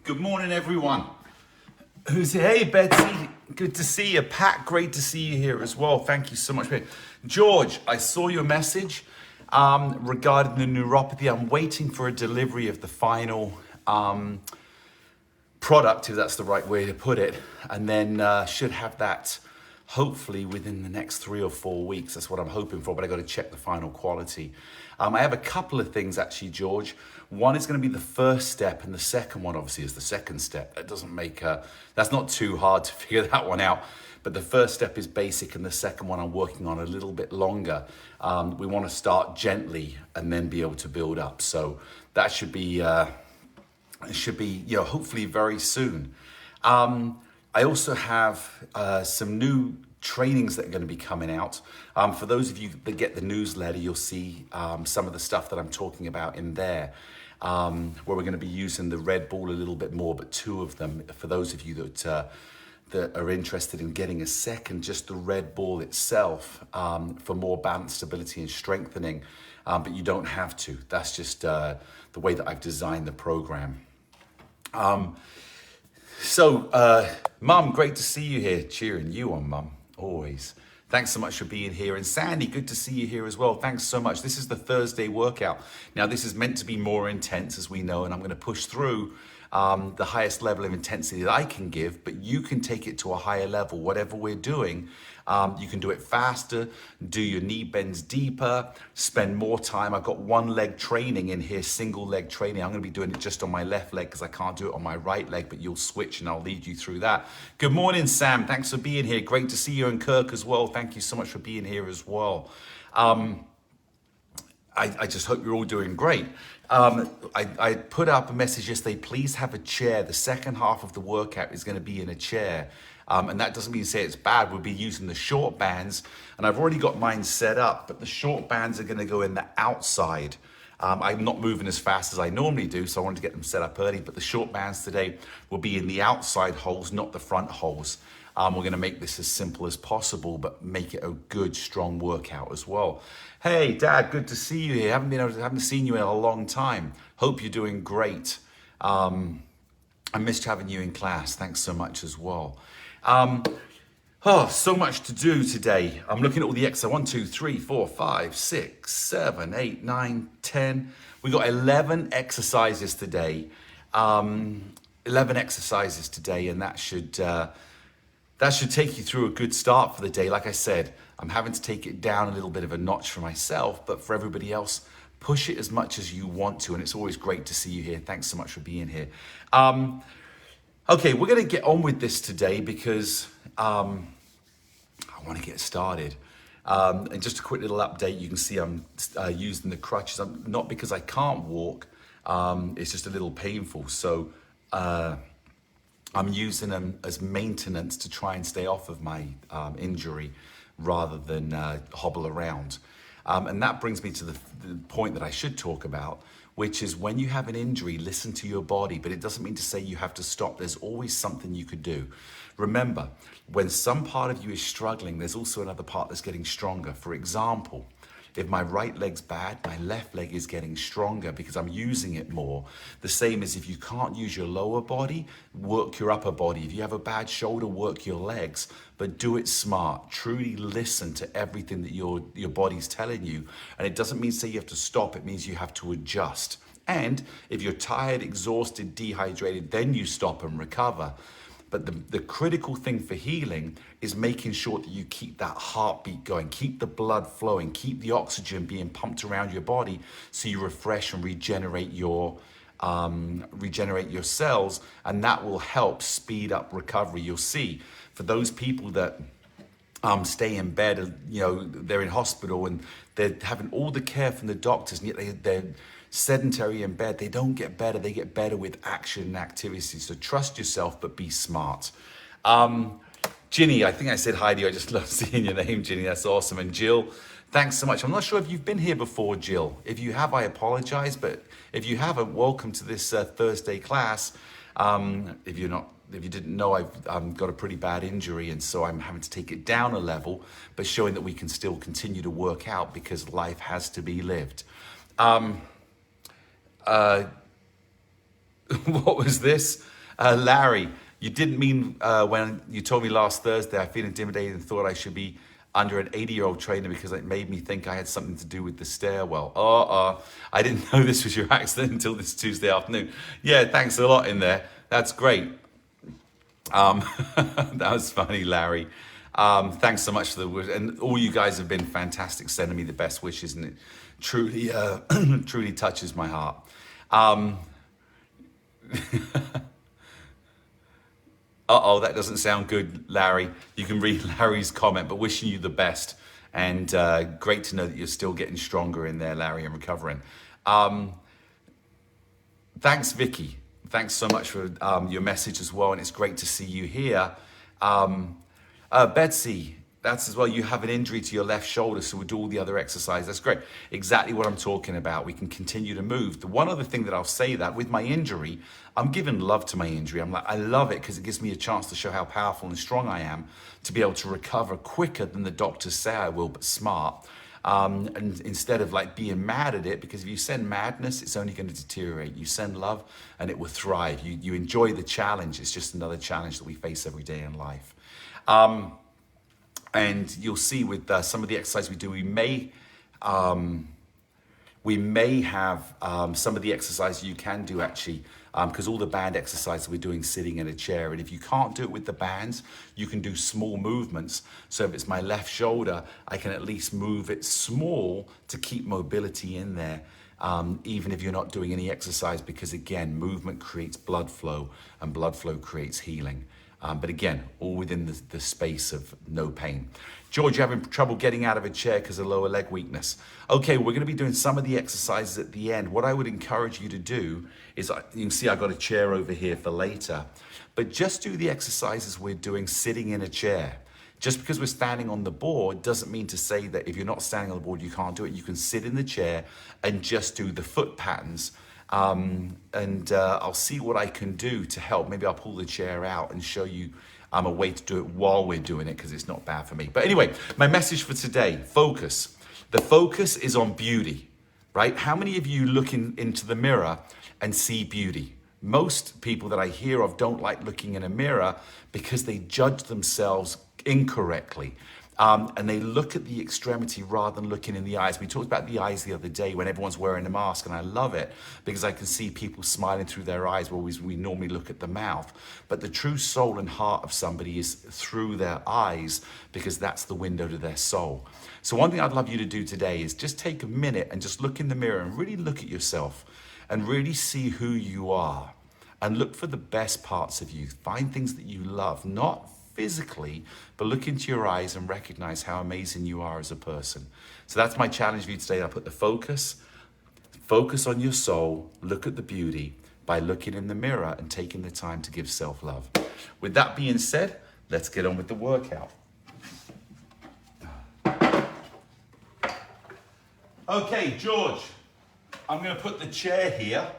Good morning, everyone. Who's here? Hey, Betsy. Good to see you. Pat, great to see you here as well. Thank you so much. George, I saw your message regarding the neuropathy. I'm waiting for a delivery of the final product, if that's the right way to put it, and then should have that hopefully within the next 3 or 4 weeks. That's what I'm hoping for, but I got to check the final quality. I have a couple of things actually, George. One is going to be the first step, and the second one obviously is the second step. That doesn't make that's not too hard to figure that one out. But the first step is basic, and the second one I'm working on a little bit longer. We want to start gently and then be able to build up. So that should be hopefully very soon. I also have some new trainings that are going to be coming out. For those of you that get the newsletter, you'll see some of the stuff that I'm talking about in there, where we're going to be using the red ball a little bit more, but 2 of them. For those of you that are interested in getting a second, just the red ball itself for more balance, stability, and strengthening, but you don't have to. That's just the way that I've designed the program. Mum, great to see you here, cheering you on, Mum, always. Thanks so much for being here. And Sandy, good to see you here as well. Thanks so much. This is the Thursday workout. Now, this is meant to be more intense, as we know, and I'm going to push through the highest level of intensity that I can give, but you can take it to a higher level. Whatever we're doing, you can do it faster, do your knee bends deeper, spend more time. I've got 1 leg training in here, single leg training. I'm going to be doing it just on my left leg because I can't do it on my right leg, but you'll switch and I'll lead you through that. Good morning, Sam. Thanks for being here. Great to see you, and Kirk as well. Thank you so much for being here as well. I just hope you're all doing great. I put up a message yesterday, please have a chair. The second half of the workout is going to be in a chair. And that doesn't mean to say it's bad. We'll be using the short bands, and I've already got mine set up, but the short bands are going to go in the outside. I'm not moving as fast as I normally do, so I wanted to get them set up early, but the short bands today will be in the outside holes, not the front holes. We're going to make this as simple as possible, but make it a good, strong workout as well. Hey, Dad, good to see you here. Haven't seen you in a long time. Hope you're doing great. I missed having you in class. Thanks so much as well. So much to do today. I'm looking at all the exercises. 1, 2, 3, 4, 5, 6, 7, 8, 9, 10. We got 11 exercises today. 11 exercises today, and that should take you through a good start for the day. Like I said, I'm having to take it down a little bit of a notch for myself, but for everybody else, push it as much as you want to. And it's always great to see you here. Thanks so much for being here. Okay, we're going to get on with this today because I want to get started. And just a quick little update. You can see I'm using the crutches. Not because I can't walk. It's just a little painful. So I'm using them as maintenance to try and stay off of my injury rather than hobble around. And that brings me to the point that I should talk about, which is when you have an injury, listen to your body, but it doesn't mean to say you have to stop. There's always something you could do. Remember, when some part of you is struggling, there's also another part that's getting stronger. For example, if my right leg's bad, my left leg is getting stronger because I'm using it more. The same as if you can't use your lower body, work your upper body. If you have a bad shoulder, work your legs, but do it smart. Truly listen to everything that your body's telling you. And it doesn't mean say you have to stop, it means you have to adjust. And if you're tired, exhausted, dehydrated, then you stop and recover. But the critical thing for healing is making sure that you keep that heartbeat going, keep the blood flowing, keep the oxygen being pumped around your body so you refresh and regenerate your cells, and that will help speed up recovery. You'll see for those people that stay in bed, they're in hospital and they're having all the care from the doctors, and yet they're sedentary in bed, they don't get better. They get better with action and activity. So trust yourself, but be smart. Ginny, I think I said hi to you. I just love seeing your name, Ginny. That's awesome. And Jill, thanks so much. I'm not sure if you've been here before, Jill. If you have, I apologize. But if you haven't, welcome to this Thursday class. If you didn't know, I've got a pretty bad injury, and so I'm having to take it down a level, but showing that we can still continue to work out because life has to be lived. What was this? Larry, you didn't mean when you told me last Thursday I feel intimidated and thought I should be under an 80-year-old trainer because it made me think I had something to do with the stairwell. I didn't know this was your accident until this Tuesday afternoon. Yeah, thanks a lot in there. That's great. That was funny, Larry. Thanks so much for the and all you guys have been fantastic, sending me the best wishes, and it truly, truly touches my heart. That doesn't sound good, Larry. You can read Larry's comment, but wishing you the best, and great to know that you're still getting stronger in there, Larry, and recovering. Thanks, Vicky. Thanks so much for your message as well, and it's great to see you here. Betsy, that's as well, you have an injury to your left shoulder, so we'll do all the other exercises. That's great. Exactly what I'm talking about. We can continue to move. The one other thing that I'll say that with my injury, I'm giving love to my injury. I'm like, I love it because it gives me a chance to show how powerful and strong I am to be able to recover quicker than the doctors say I will, but smart. And instead of like being mad at it, because if you send madness, it's only going to deteriorate. You send love and it will thrive. You enjoy the challenge. It's just another challenge that we face every day in life. And you'll see with some of the exercise we do, we may have some of the exercises you can do actually, because all the band exercises we're doing sitting in a chair. And if you can't do it with the bands, you can do small movements. So if it's my left shoulder, I can at least move it small to keep mobility in there, even if you're not doing any exercise, because again, movement creates blood flow and blood flow creates healing. But again, all within the space of no pain. George, you're having trouble getting out of a chair because of lower leg weakness. Okay, we're going to be doing some of the exercises at the end. What I would encourage you to do is, you can see I've got a chair over here for later, but just do the exercises we're doing sitting in a chair. Just because we're standing on the board doesn't mean to say that if you're not standing on the board, you can't do it. You can sit in the chair and just do the foot patterns. I'll see what I can do to help. Maybe I'll pull the chair out and show you a way to do it while we're doing it, because it's not bad for me. But anyway, my message for today, focus. The focus is on beauty, right? How many of you look into the mirror and see beauty? Most people that I hear of don't like looking in a mirror because they judge themselves incorrectly. And they look at the extremity rather than looking in the eyes. We talked about the eyes the other day when everyone's wearing a mask, and I love it because I can see people smiling through their eyes, where we normally look at the mouth. But the true soul and heart of somebody is through their eyes, because that's the window to their soul. So one thing I'd love you to do today is just take a minute and just look in the mirror and really look at yourself and really see who you are, and look for the best parts of you. Find things that you love, not physically, but look into your eyes and recognize how amazing you are as a person. So that's my challenge for you today. I put the focus on your soul, look at the beauty by looking in the mirror and taking the time to give self-love. With that being said, let's get on with the workout. Okay, George, I'm going to put the chair here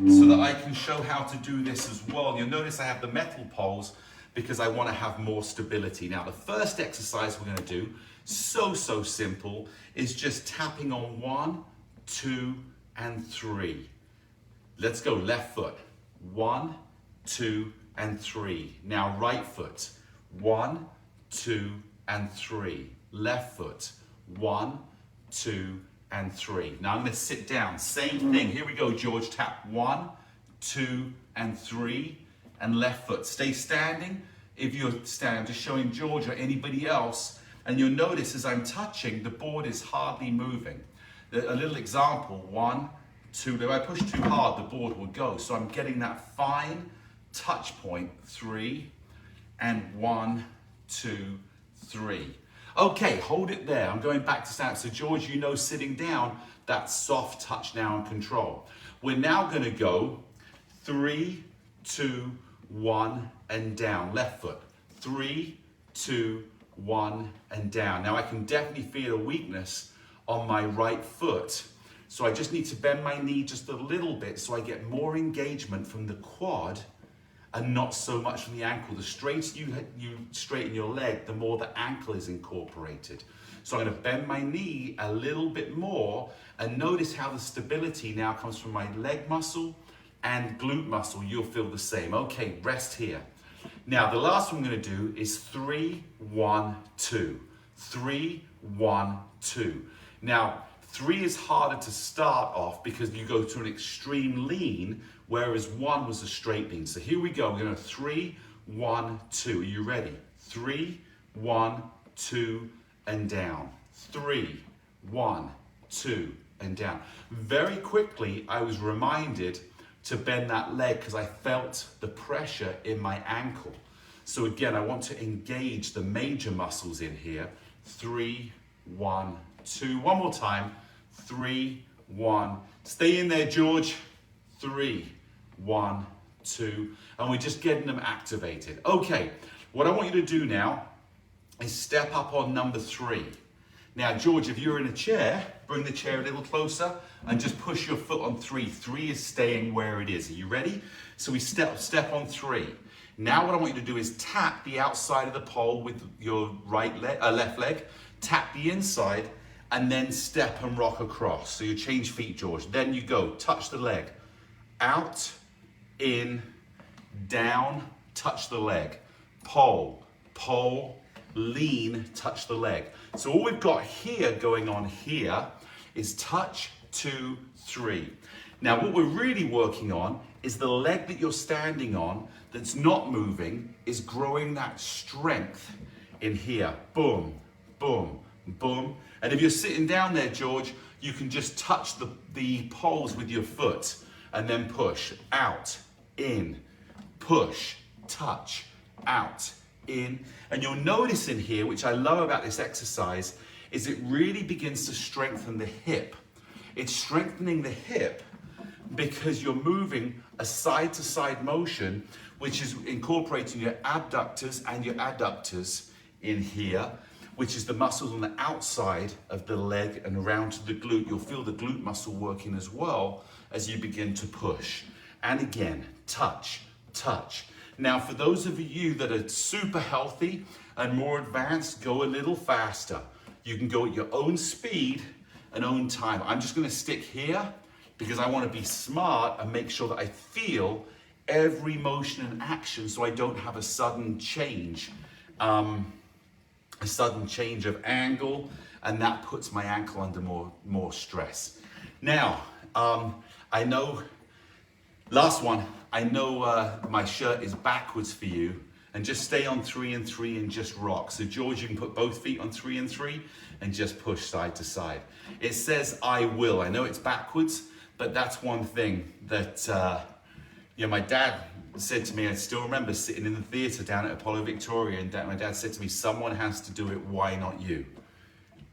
so that I can show how to do this as well. You'll notice I have the metal poles because I want to have more stability. Now, the first exercise we're going to do, so simple, is just tapping on 1, 2, and 3. Let's go left foot. 1, 2, and 3. Now right foot. 1, 2, and 3. Left foot. 1, 2, and 3. Now I'm going to sit down. Same thing. Here we go, George. Tap 1, 2, and 3. And left foot. Stay standing. If you're standing, I'm just showing George or anybody else, and you'll notice as I'm touching, the board is hardly moving. A little example, 1, 2, if I push too hard, the board will go. So I'm getting that fine touch point, 3, and 1, 2, 3. Okay, hold it there. I'm going back to stand. So George, you know, sitting down, that's soft touch now and control. We're now going to go 3, 2, 1, and down. Left foot. 3, 2, 1, and down. Now I can definitely feel a weakness on my right foot. So I just need to bend my knee just a little bit so I get more engagement from the quad and not so much from the ankle. The straighter you straighten your leg, the more the ankle is incorporated. So I'm going to bend my knee a little bit more, and notice how the stability now comes from my leg muscle, and glute muscle, you'll feel the same. Okay, rest here. Now, the last one I'm going to do is 3, 1, 2. 3, 1, 2. Now, 3 is harder to start off because you go to an extreme lean, whereas 1 was a straight lean. So here we go. We're going to 3, 1, 2. Are you ready? 3, 1, 2, and down. 3, 1, 2, and down. Very quickly, I was reminded to bend that leg because I felt the pressure in my ankle. So again, I want to engage the major muscles in here. 3, 1, 2. One more time. 3, 1. Stay in there, George. 3, 1, 2. And we're just getting them activated. Okay, what I want you to do now is step up on number 3. Now, George, if you're in a chair, bring the chair a little closer and just push your foot on 3. 3 is staying where it is. Are you ready? So we step on 3. Now what I want you to do is tap the outside of the pole with your left leg, tap the inside, and then step and rock across. So you change feet, George. Then you go, touch the leg. Out, in, down, touch the leg. Pole, pole, lean, touch the leg. So all we've got here going on here is touch, 2, 3. Now what we're really working on is the leg that you're standing on that's not moving is growing that strength in here. Boom, boom, boom. And if you're sitting down there, George, you can just touch the poles with your foot and then push out, in, push, touch, out, in. And you'll notice in here, which I love about this exercise, is it really begins to strengthen the hip. It's strengthening the hip because you're moving a side-to-side motion, which is incorporating your abductors and your adductors in here, which is the muscles on the outside of the leg and around to the glute. You'll feel the glute muscle working as well as you begin to push. And again, touch, touch. Now, for those of you that are super healthy and more advanced, go a little faster. You can go at your own speed and own time. I'm just going to stick here because I want to be smart and make sure that I feel every motion and action so I don't have a sudden change. A sudden change of angle, and that puts my ankle under more stress. Now, I know, last one, I know my shirt is backwards for you, and just stay on 3 and 3 and just rock. So George, you can put both feet on 3 and 3 and just push side to side. It says I will. I know it's backwards, but that's one thing that my dad said to me. I still remember sitting in the theatre down at Apollo Victoria, and my dad said to me, someone has to do it, why not you?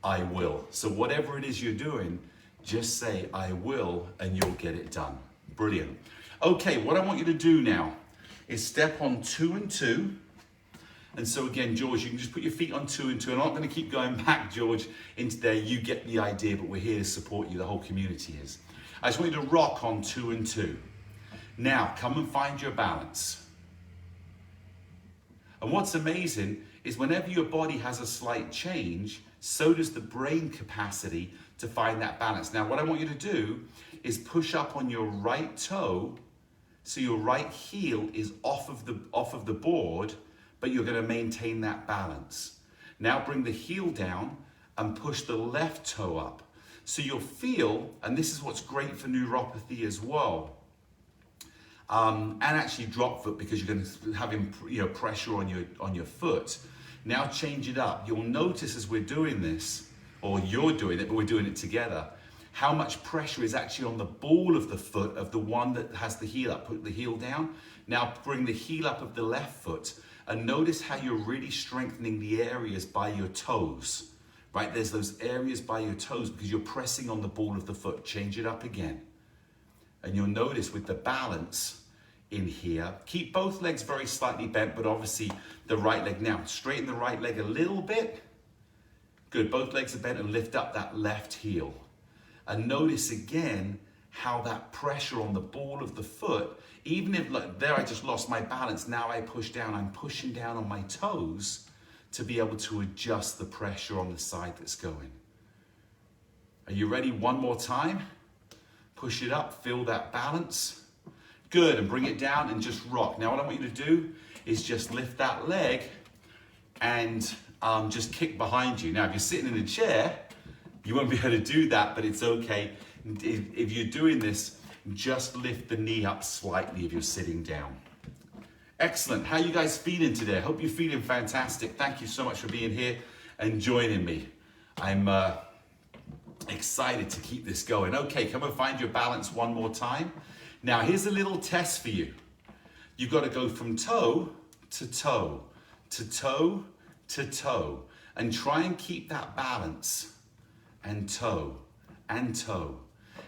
I will. So whatever it is you're doing, just say I will and you'll get it done. Brilliant. Okay, what I want you to do now is step on 2 and 2. And so again, George, you can just put your feet on 2 and 2. I'm not going to keep going back, George, into there. You get the idea, but we're here to support you. The whole community is. I just want you to rock on 2 and 2. Now, come and find your balance. And what's amazing is whenever your body has a slight change, so does the brain capacity to find that balance. Now, what I want you to do is push up on your right toe, so your right heel is off of the board, but you're going to maintain that balance. Now bring the heel down and push the left toe up. So you'll feel, and this is what's great for neuropathy as well, and actually drop foot, because you're going to have pressure on your foot. Now change it up. You'll notice as we're doing this, or you're doing it, but we're doing it together, how much pressure is actually on the ball of the foot of the one that has the heel up. Put the heel down. Now bring the heel up of the left foot, and notice how you're really strengthening the areas by your toes. Right, there's those areas by your toes because you're pressing on the ball of the foot. Change it up again. And you'll notice with the balance in here, keep both legs very slightly bent, but obviously the right leg now. Straighten the right leg a little bit. Good, both legs are bent, and lift up that left heel. And notice again how that pressure on the ball of the foot, even if there I just lost my balance, now I push down, I'm pushing down on my toes to be able to adjust the pressure on the side that's going. Are you ready? One more time. Push it up, feel that balance. Good, and bring it down and just rock. Now what I want you to do is just lift that leg and just kick behind you. Now if you're sitting in a chair, you won't be able to do that, but it's okay. If you're doing this, just lift the knee up slightly if you're sitting down. Excellent. How you guys feeling today? I hope you're feeling fantastic. Thank you so much for being here and joining me. I'm excited to keep this going. Okay, come and find your balance one more time. Now here's a little test for you. You've got to go from toe to toe, to toe to toe, and try and keep that balance, and toe, and toe.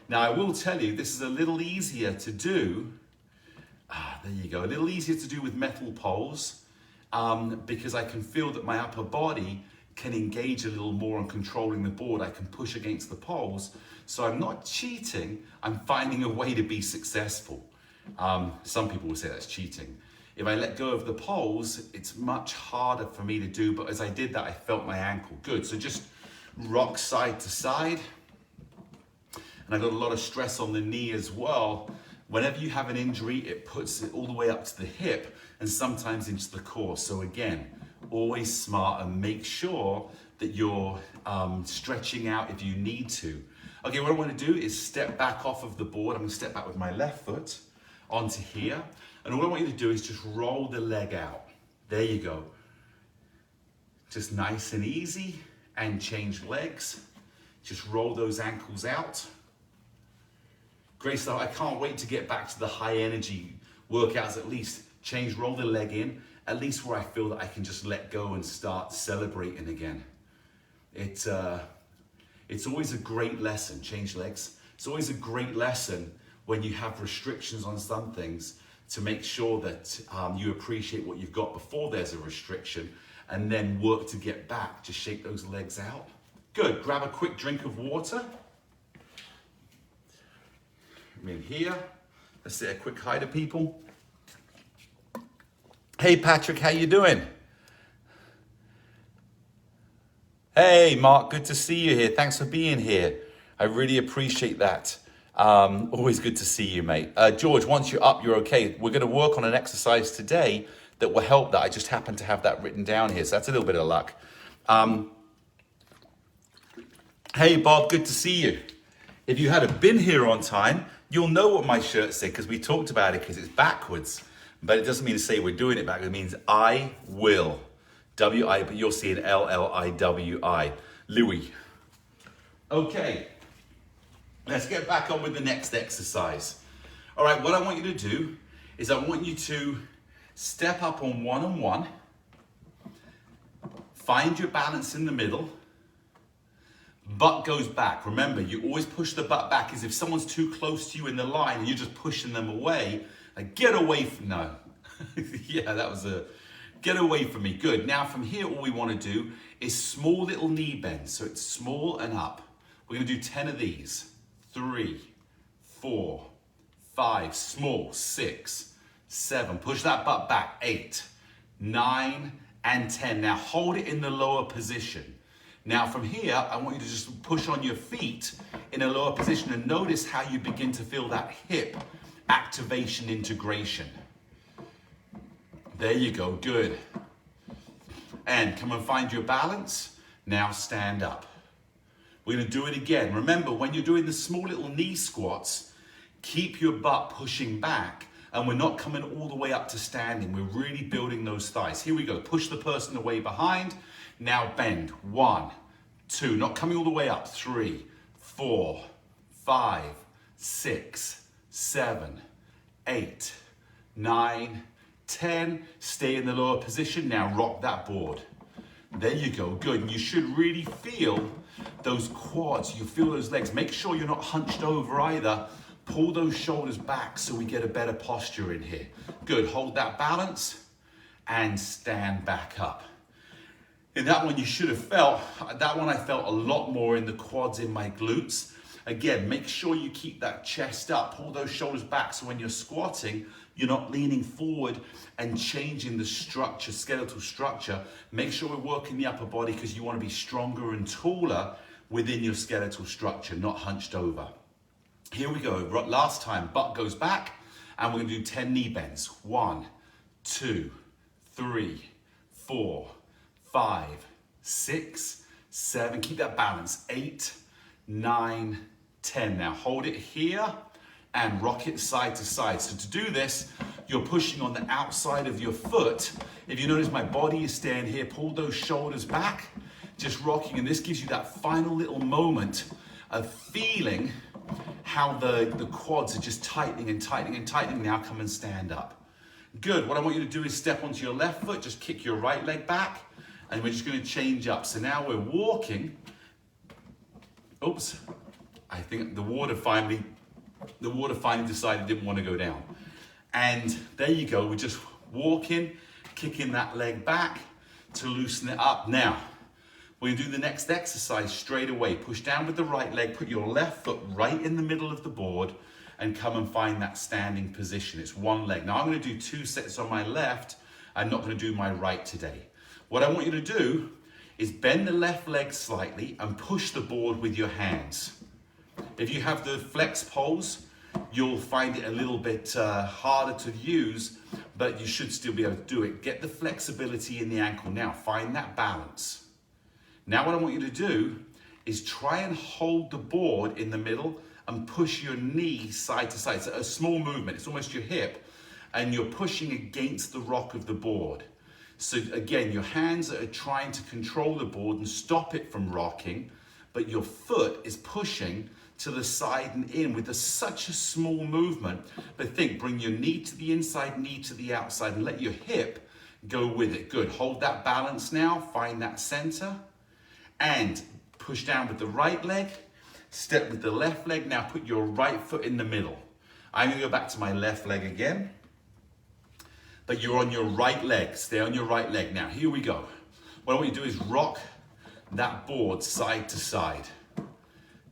Now I will tell you, this is a little easier to do. There you go, a little easier to do with metal poles because I can feel that my upper body can engage a little more on controlling the board. I can push against the poles. So I'm not cheating, I'm finding a way to be successful. Some people will say that's cheating. If I let go of the poles, it's much harder for me to do, but as I did that, I felt my ankle. Good, so just rock side to side. And I got a lot of stress on the knee as well. Whenever you have an injury, it puts it all the way up to the hip and sometimes into the core. So again, always smart and make sure that you're stretching out if you need to. Okay, what I want to do is step back off of the board. I'm going to step back with my left foot onto here. And all I want you to do is just roll the leg out. There you go. Just nice and easy, and change legs. Just roll those ankles out. Great stuff. I can't wait to get back to the high energy workouts, at least change, roll the leg in, at least where I feel that I can just let go and start celebrating again. It's always a great lesson, change legs. It's always a great lesson when you have restrictions on some things to make sure that you appreciate what you've got before there's a restriction and then work to get back, to shake those legs out. Good, grab a quick drink of water. I'm in here. Let's say a quick hi to people. Hey Patrick, how you doing? Hey Mark, good to see you here. Thanks for being here. I really appreciate that. Always good to see you, mate. George, once you're up, you're okay. We're going to work on an exercise today that will help that. I just happen to have that written down here, so that's a little bit of luck. Hey Bob, good to see you. If you had been here on time, you'll know what my shirt said because we talked about it because it's backwards. But it doesn't mean to say we're doing it backwards. It means I will. W-I, but you'll see an L-L-I-W-I. Louis. Okay. Let's get back on with the next exercise. All right, what I want you to do is I want you to step up on one, find your balance in the middle, butt goes back. Remember, you always push the butt back as if someone's too close to you in the line and you're just pushing them away. Like, get away from, no. Yeah, that was get away from me. Good. Now from here, all we want to do is small little knee bends. So it's small and up. We're going to do 10 of these. 3, 4, 5, small, 6, 7. Push that butt back. 8, 9, and 10. Now hold it in the lower position. Now from here, I want you to just push on your feet in a lower position and notice how you begin to feel that hip activation integration. There you go, good. And come and find your balance. Now stand up. We're gonna do it again. Remember, when you're doing the small little knee squats, keep your butt pushing back and we're not coming all the way up to standing. We're really building those thighs. Here we go, push the person away behind. Now bend, 1, 2, not coming all the way up, 3, 4, 5, 6, 7, 8, 9, 10. Stay in the lower position. Now rock that board. There you go, good. And you should really feel those quads. You feel those legs. Make sure you're not hunched over either. Pull those shoulders back so we get a better posture in here. Good, hold that balance and stand back up. In that one you should have felt, that one I felt a lot more in the quads in my glutes. Again, make sure you keep that chest up, pull those shoulders back so when you're squatting, you're not leaning forward and changing the structure, skeletal structure. Make sure we're working the upper body because you want to be stronger and taller within your skeletal structure, not hunched over. Here we go, last time, butt goes back And we're gonna do 10 knee bends. 1, 2, 3, 4, 5, 6, 7. Keep that balance. 8, 9, 10. Now hold it here and rock it side to side. So to do this, you're pushing on the outside of your foot. If you notice my body is staying here, pull those shoulders back, just rocking. And this gives you that final little moment of feeling how the quads are just tightening and tightening and tightening. Now come and stand up. Good. What I want you to do is step onto your left foot, just kick your right leg back, and we're just going to change up. So now we're walking. Oops. I think the water finally decided it didn't want to go down. And there you go. We're just walking, kicking that leg back to loosen it up. Now, we're going to do the next exercise straight away. Push down with the right leg, put your left foot right in the middle of the board, and come and find that standing position. It's one leg. Now, I'm going to do 2 sets on my left. I'm not going to do my right today. What I want you to do is bend the left leg slightly and push the board with your hands. If you have the flex poles, you'll find it a little bit harder to use, but you should still be able to do it. Get the flexibility in the ankle. Now, find that balance. Now what I want you to do is try and hold the board in the middle and push your knee side to side. It's a small movement, it's almost your hip, and you're pushing against the rock of the board. So again, your hands are trying to control the board and stop it from rocking, but your foot is pushing to the side and in with such a small movement. But think, bring your knee to the inside, knee to the outside, and let your hip go with it. Good, hold that balance now, find that center, and push down with the right leg, step with the left leg. Now put your right foot in the middle. I'm gonna go back to my left leg again, but you're on your right leg. Stay on your right leg. Now here we go. What I want you to do is rock that board side to side.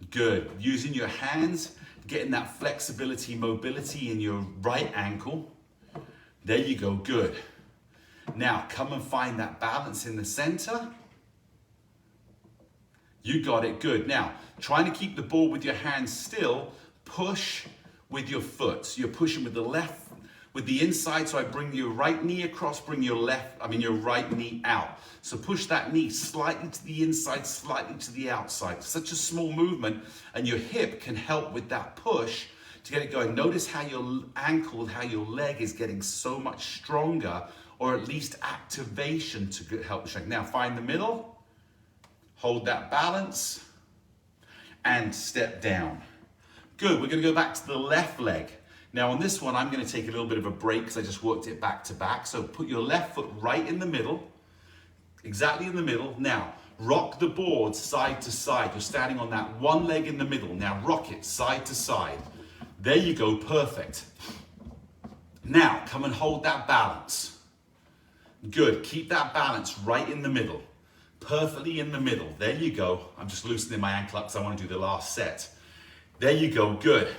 Good. Using your hands, getting that flexibility, mobility in your right ankle. There you go. Good. Now come and find that balance in the center. You got it. Good. Now, trying to keep the ball with your hands still, push with your foot. So you're pushing with the left, with the inside. So I bring your right knee across, bring your right knee out. So push that knee slightly to the inside, slightly to the outside. Such a small movement, and your hip can help with that push to get it going. Notice how your ankle, how your leg is getting so much stronger, or at least activation to help the strength. Now find the middle. Hold that balance and step down. Good, we're gonna go back to the left leg. Now on this one, I'm gonna take a little bit of a break because I just worked it back to back. So put your left foot right in the middle, exactly in the middle. Now, rock the board side to side. You're standing on that one leg in the middle. Now rock it side to side. There you go, perfect. Now, come and hold that balance. Good, keep that balance right in the middle. Perfectly in the middle. There you go. I'm just loosening my ankle up because I want to do the last set. There you go. Good.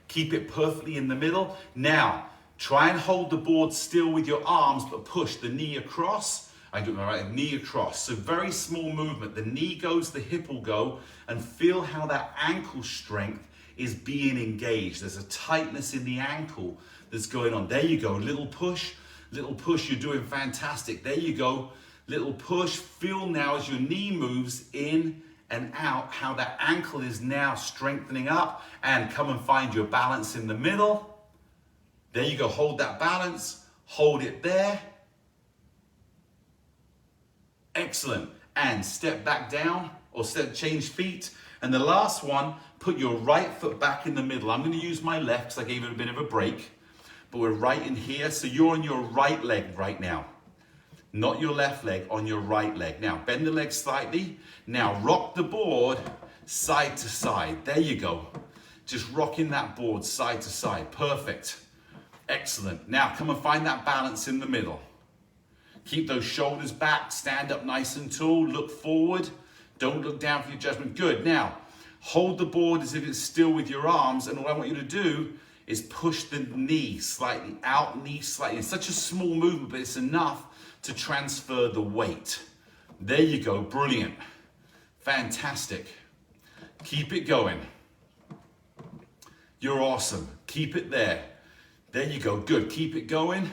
Keep it perfectly in the middle. Now, try and hold the board still with your arms, but push the knee across. I do my right knee across. So very small movement. The knee goes, the hip will go, and feel how that ankle strength is being engaged. There's a tightness in the ankle that's going on. There you go. Little push. You're doing fantastic. There you go. Little push. Feel now as your knee moves in and out, how that ankle is now strengthening up, and come and find your balance in the middle. There you go. Hold that balance. Hold it there. Excellent. And step back down, or change feet. And the last one, put your right foot back in the middle. I'm going to use my left because I gave it a bit of a break, but we're right in here. So you're on your right leg right now. Not your left leg, on your right leg. Now, bend the leg slightly. Now, rock the board side to side. There you go. Just rocking that board side to side. Perfect. Excellent. Now, come and find that balance in the middle. Keep those shoulders back. Stand up nice and tall. Look forward. Don't look down for your judgment. Good. Now, hold the board as if it's still with your arms. And what I want you to do is push the knee slightly out, knee slightly. It's such a small movement, but it's enough to transfer the weight. There you go, brilliant. Fantastic. Keep it going. You're awesome. Keep it there. There you go, good. Keep it going.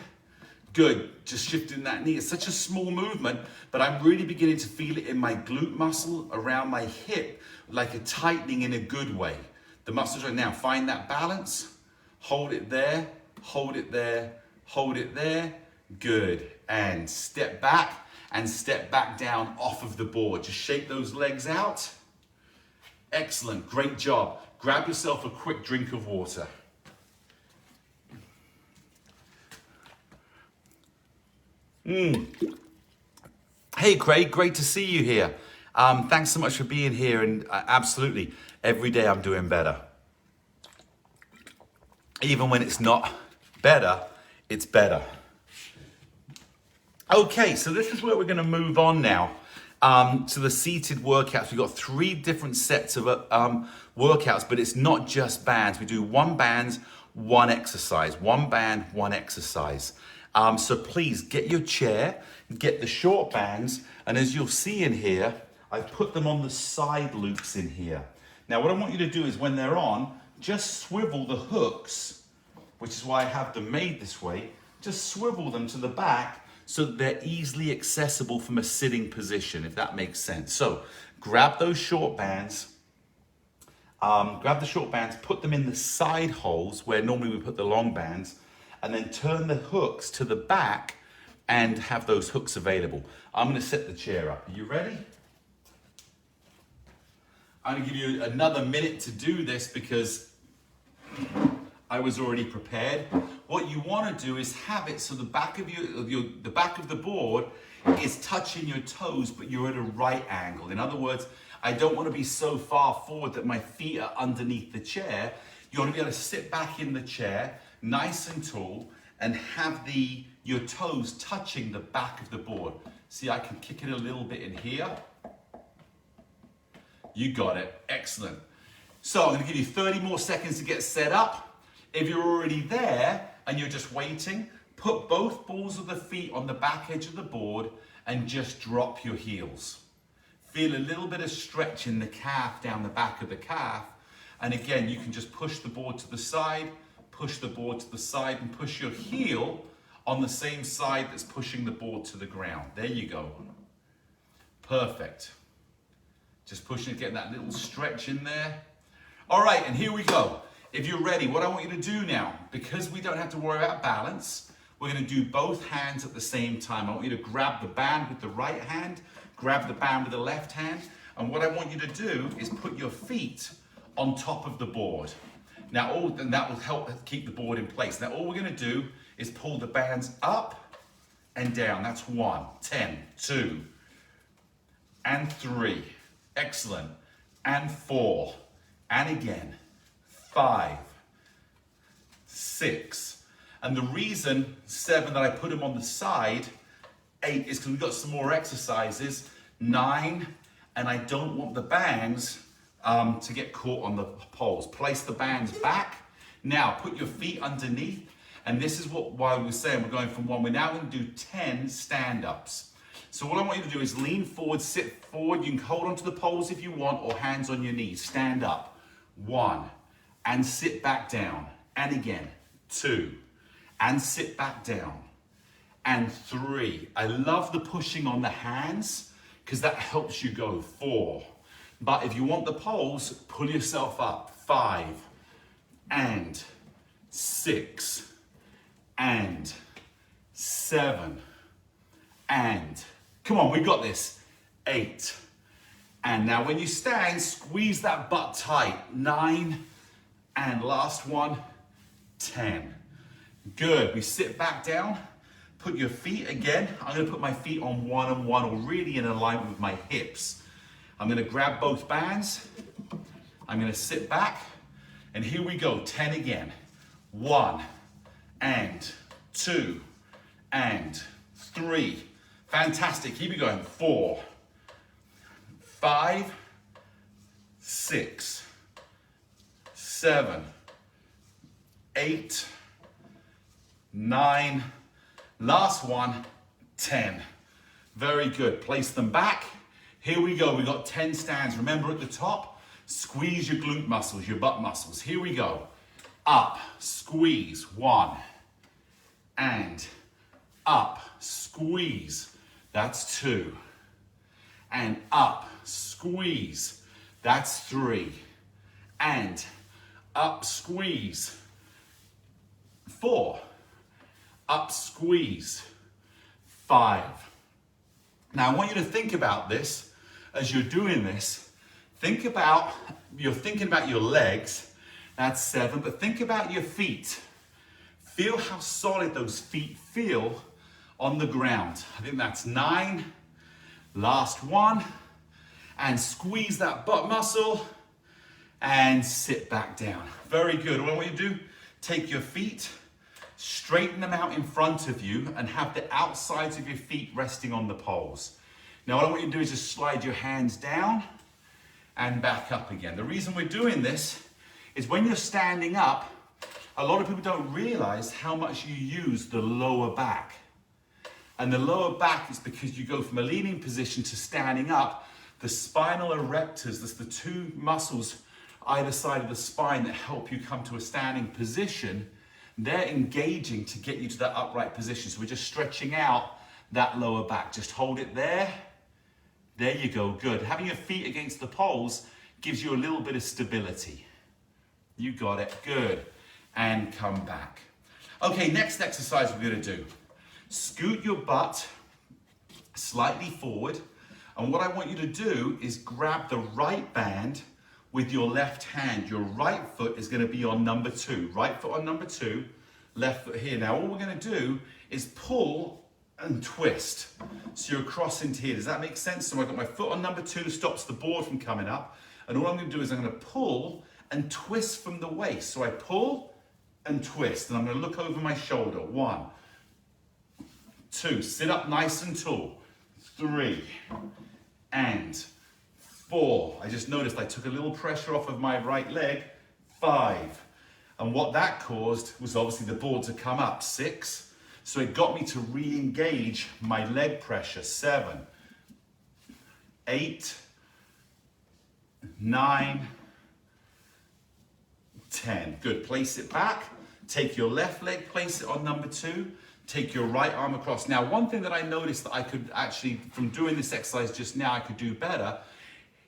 Good, just shifting that knee. It's such a small movement, but I'm really beginning to feel it in my glute muscle around my hip, like a tightening in a good way. The muscles right now, find that balance. Hold it there, hold it there, hold it there. Good, and step back down off of the board. Just shake those legs out. Excellent, great job. Grab yourself a quick drink of water. Hey Craig, great to see you here. Thanks so much for being here, and absolutely, every day I'm doing better. Even when it's not better, it's better. Okay, so this is where we're gonna move on now to the seated workouts. We've got 3 different sets of workouts, but it's not just bands. We do 1 band, 1 exercise, 1 band, 1 exercise. So please get your chair, get the short bands, and as you'll see in here, I've put them on the side loops in here. Now what I want you to do is when they're on, just swivel the hooks, which is why I have them made this way, just swivel them to the back so that they're easily accessible from a sitting position, if that makes sense. So grab those short bands, put them in the side holes where normally we put the long bands, and then turn the hooks to the back and have those hooks available. I'm gonna set the chair up. Are you ready? I'm gonna give you another minute to do this because I was already prepared. What you wanna do is have it so the back of the back of the board is touching your toes, but you're at a right angle. In other words, I don't wanna be so far forward that my feet are underneath the chair. You wanna be able to sit back in the chair, nice and tall, and have your toes touching the back of the board. See, I can kick it a little bit in here. You got it, excellent. So I'm gonna give you 30 more seconds to get set up. If you're already there and you're just waiting, put both balls of the feet on the back edge of the board and just drop your heels. Feel a little bit of stretch in the calf, down the back of the calf. And again, you can just push the board to the side, push the board to the side, and push your heel on the same side that's pushing the board to the ground. There you go. Perfect. Just pushing it, getting that little stretch in there. All right, and here we go. If you're ready, what I want you to do now, because we don't have to worry about balance, we're gonna do both hands at the same time. I want you to grab the band with the right hand, grab the band with the left hand, and what I want you to do is put your feet on top of the board. Now, and that will help keep the board in place. Now, all we're gonna do is pull the bands up and down. That's 1, 10, 2, and 3. Excellent. And 4, and again, 5, 6. And the reason 7 that I put them on the side, 8 is because we've got some more exercises, 9, and I don't want the bands to get caught on the poles. Place the bands back. Now put your feet underneath, and this is why we were saying we're going from 1. We're now going to do 10 stand-ups. So what I want you to do is lean forward, sit forward. You can hold onto the poles if you want, or hands on your knees. Stand up. 1, and sit back down. And again, 2, and sit back down. And 3. I love the pushing on the hands because that helps you go. 4. But if you want the poles, pull yourself up. 5, and 6, and 7, and, come on, we got this. 8. And now when you stand, squeeze that butt tight. 9, and last one, 10. Good, we sit back down. Put your feet again. I'm gonna put my feet on 1 and 1, or really in alignment with my hips. I'm gonna grab both bands. I'm gonna sit back, and here we go, 10 again. 1, and 2, and 3. Fantastic, keep it going. 4, 5, 6, 7, 8, 9, last one, 10. Very good, place them back. Here we go, we got 10 stands. Remember at the top, squeeze your glute muscles, your butt muscles. Here we go. up, squeeze, 1, and up, squeeze, that's 2, and up, squeeze, that's 3, and up, squeeze, 4, up, squeeze, 5. Now I want you to think about this as you're doing this. You're thinking about your legs, that's 7, but think about your feet. Feel how solid those feet feel on the ground. I think that's 9. Last one. And squeeze that butt muscle and sit back down. Very good. What I want you to do, take your feet, straighten them out in front of you and have the outsides of your feet resting on the poles. Now what I want you to do is just slide your hands down and back up again. The reason we're doing this is when you're standing up, a lot of people don't realize how much you use the lower back. And the lower back is because you go from a leaning position to standing up. The spinal erectors, that's the 2 muscles either side of the spine that help you come to a standing position, they're engaging to get you to that upright position. So we're just stretching out that lower back. Just hold it there. There you go, good. Having your feet against the poles gives you a little bit of stability. You got it, good. And come back. Okay, next exercise we're gonna do. Scoot your butt slightly forward. And what I want you to do is grab the right band with your left hand. Your right foot is gonna be on number 2. Right foot on number 2, left foot here. Now all we're gonna do is pull and twist. So you're across into here. Does that make sense? So I've got my foot on number 2, stops the board from coming up. And all I'm gonna do is I'm gonna pull and twist from the waist. So I pull and twist, and I'm gonna look over my shoulder. 1, 2, sit up nice and tall. 3, and 4. I just noticed I took a little pressure off of my right leg. 5, and what that caused was obviously the board to come up. 6, so it got me to re-engage my leg pressure. 7, 8, 9, 10. Good, place it back. Take your left leg, place it on number 2. Take your right arm across. Now, one thing that I noticed that I could actually, from doing this exercise just now, I could do better,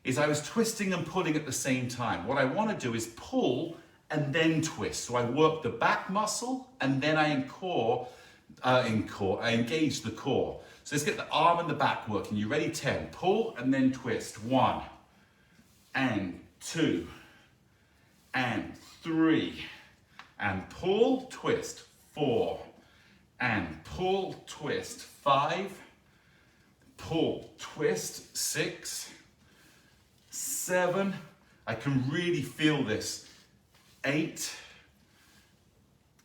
is I was twisting and pulling at the same time. What I want to do is pull and then twist. So I work the back muscle and then I engage the core. So let's get the arm and the back working. You ready? 10. Pull and then twist. 1, and 2, and 3, and pull, twist. 4, and pull, twist. 5, pull, twist. 6, 7, I can really feel this. 8,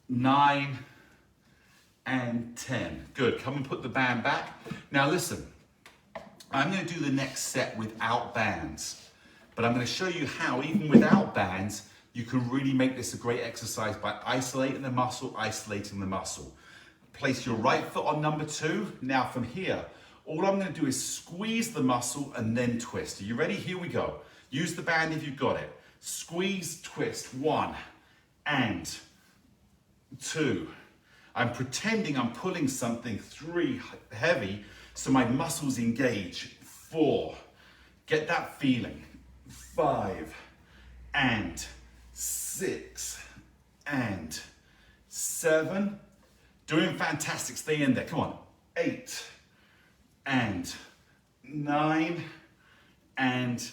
9, and 10. Good, come and put the band back. Now listen, I'm gonna do the next set without bands, but I'm gonna show you how, even without bands, you can really make this a great exercise by isolating the muscle, Place your right foot on number 2. Now from here, all I'm gonna do is squeeze the muscle and then twist. Are you ready? Here we go. Use the band if you've got it. Squeeze, twist. 1, and 2. I'm pretending I'm pulling something. 3, heavy, so my muscles engage. 4, get that feeling. 5, and 6, and 7. Doing fantastic, stay in there, come on. 8, and 9, and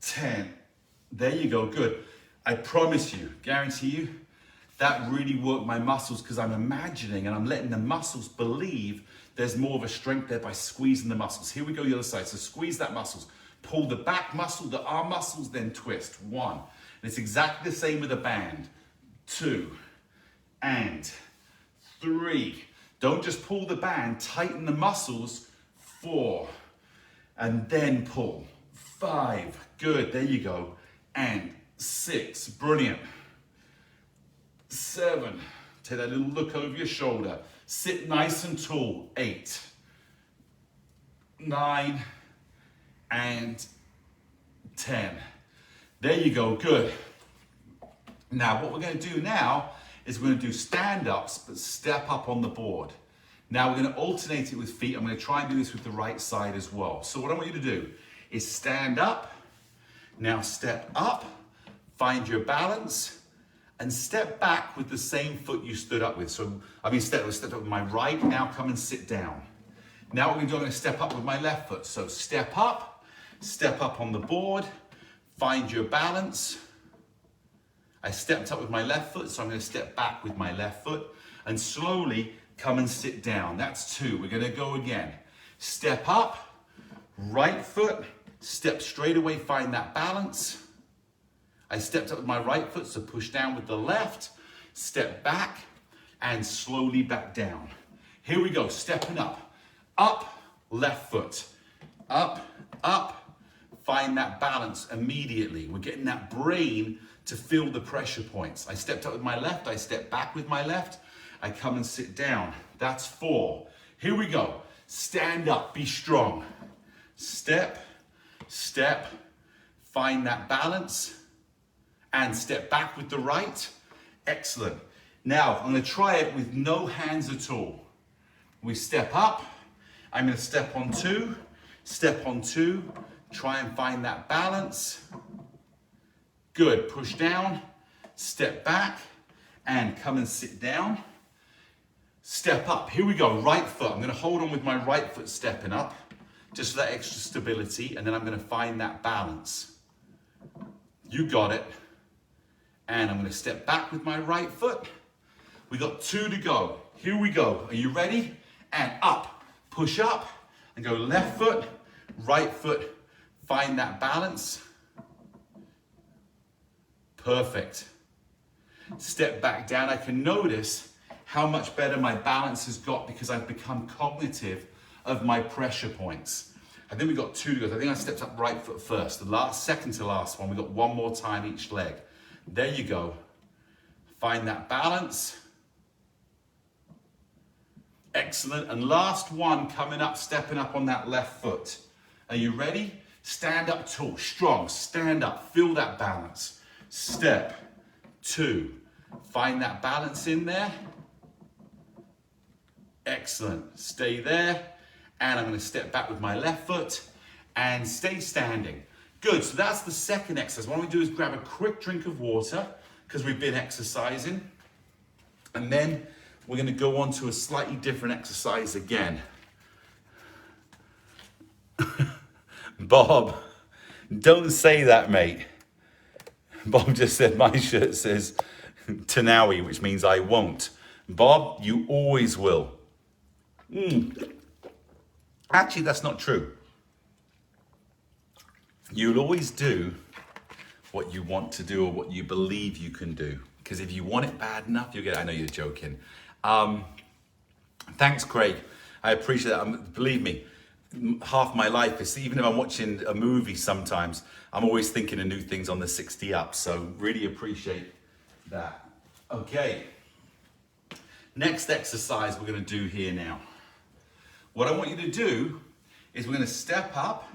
10. There you go, good. I promise you, guarantee you, that really worked my muscles because I'm imagining and I'm letting the muscles believe there's more of a strength there by squeezing the muscles. Here we go, the other side. So squeeze that muscles. Pull the back muscle, the arm muscles, then twist. 1. And it's exactly the same with a band. 2, and 3. Don't just pull the band, tighten the muscles. 4, and then pull. 5, good, there you go. And 6, brilliant. 7, take that little look over your shoulder. Sit nice and tall. 8, 9, and 10. There you go, good. Now, what we're going to do now is we're going to do stand-ups, but step up on the board. Now, we're going to alternate it with feet. I'm going to try and do this with the right side as well. So what I want you to do is stand up, now step up, find your balance, and step back with the same foot you stood up with. So, step up with my right, now come and sit down. Now what we're going to do, I'm going to step up with my left foot. So step up on the board, find your balance. I stepped up with my left foot, so I'm going to step back with my left foot and slowly come and sit down. That's 2. We're going to go again. Step up, right foot, step straight away, find that balance. I stepped up with my right foot, so push down with the left, step back, and slowly back down. Here we go, stepping up, left foot, up, find that balance immediately. We're getting that brain to feel the pressure points. I stepped up with my left, I step back with my left, I come and sit down. That's 4. Here we go, stand up, be strong. Step, find that balance, and step back with the right. Excellent. Now, I'm going to try it with no hands at all. We step up, I'm going to step on 2, try and find that balance. Good, push down, step back, and come and sit down. Step up, here we go, right foot. I'm going to hold on with my right foot stepping up, just for that extra stability, and then I'm going to find that balance. You got it. And I'm going to step back with my right foot. We got 2 to go. Here we go. Are you ready? And up, push up, and go left foot, right foot. Find that balance. Perfect. Step back down. I can notice how much better my balance has got because I've become cognitive of my pressure points. I think we got 2 to go. I think I stepped up right foot first. Second to last one. We got 1 more time each leg. There you go. Find that balance. Excellent. And last one coming up, stepping up on that left foot. Are you ready? Stand up tall, strong, stand up, feel that balance. Step, 2. Find that balance in there. Excellent. Stay there. And I'm going to step back with my left foot and stay standing. Good, so that's the second exercise. What we do is grab a quick drink of water because we've been exercising. And then we're going to go on to a slightly different exercise again. Bob, don't say that, mate. Bob just said my shirt says Tanawi, which means I won't. Bob, you always will. Actually, that's not true. You'll always do what you want to do or what you believe you can do. Because if you want it bad enough, you'll get it. I know you're joking. Thanks, Craig. I appreciate that. Believe me, half my life is, even if I'm watching a movie sometimes, I'm always thinking of new things on the 60 up. So really appreciate that. Okay. Next exercise we're going to do here now. What I want you to do is we're going to step up.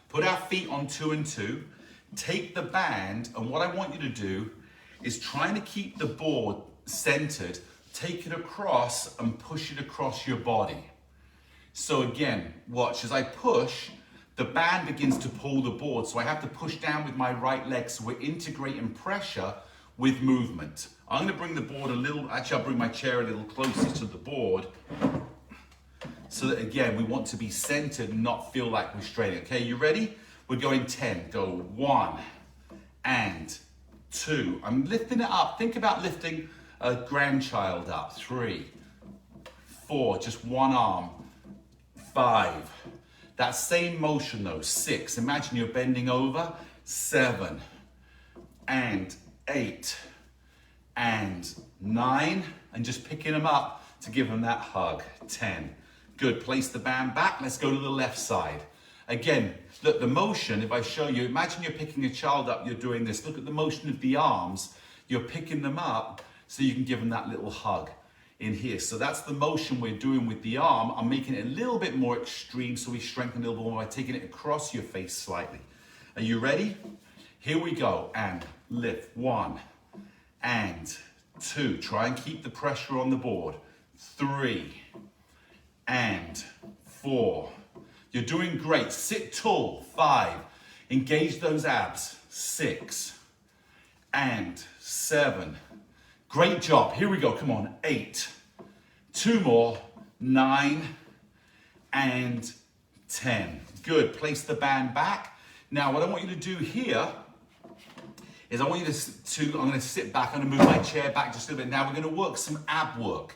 Put our feet on 2 and 2. Take the band, and what I want you to do is trying to keep the board centered. Take it across and push it across your body. So again, watch as I push, the band begins to pull the board. So I have to push down with my right leg. So we're integrating pressure with movement. I'm going to bring the board a little, actually I'll bring my chair a little closer to the board. So that again, we want to be centered and not feel like we're straining. Okay, you ready? We're going 10. Go 1 and 2. I'm lifting it up. Think about lifting a grandchild up. 3, 4, just one arm. 5. That same motion though. 6. Imagine you're bending over. 7 and 8 and 9. And just picking them up to give them that hug. 10. Good, place the band back. Let's go to the left side. Again, look, the motion, if I show you, imagine you're picking a child up, you're doing this. Look at the motion of the arms. You're picking them up so you can give them that little hug in here. So that's the motion we're doing with the arm. I'm making it a little bit more extreme so we strengthen a little more by taking it across your face slightly. Are you ready? Here we go, and lift. 1 and 2. Try and keep the pressure on the board. 3 and 4. You're doing great. Sit tall. 5. Engage those abs. 6 and 7. Great job. Here we go. Come on. 8. 2 more. 9 and 10. Good. Place the band back. Now, what I want you to do here is I want you I'm going to sit back. I'm going to move my chair back just a little bit. Now, we're going to work some ab work.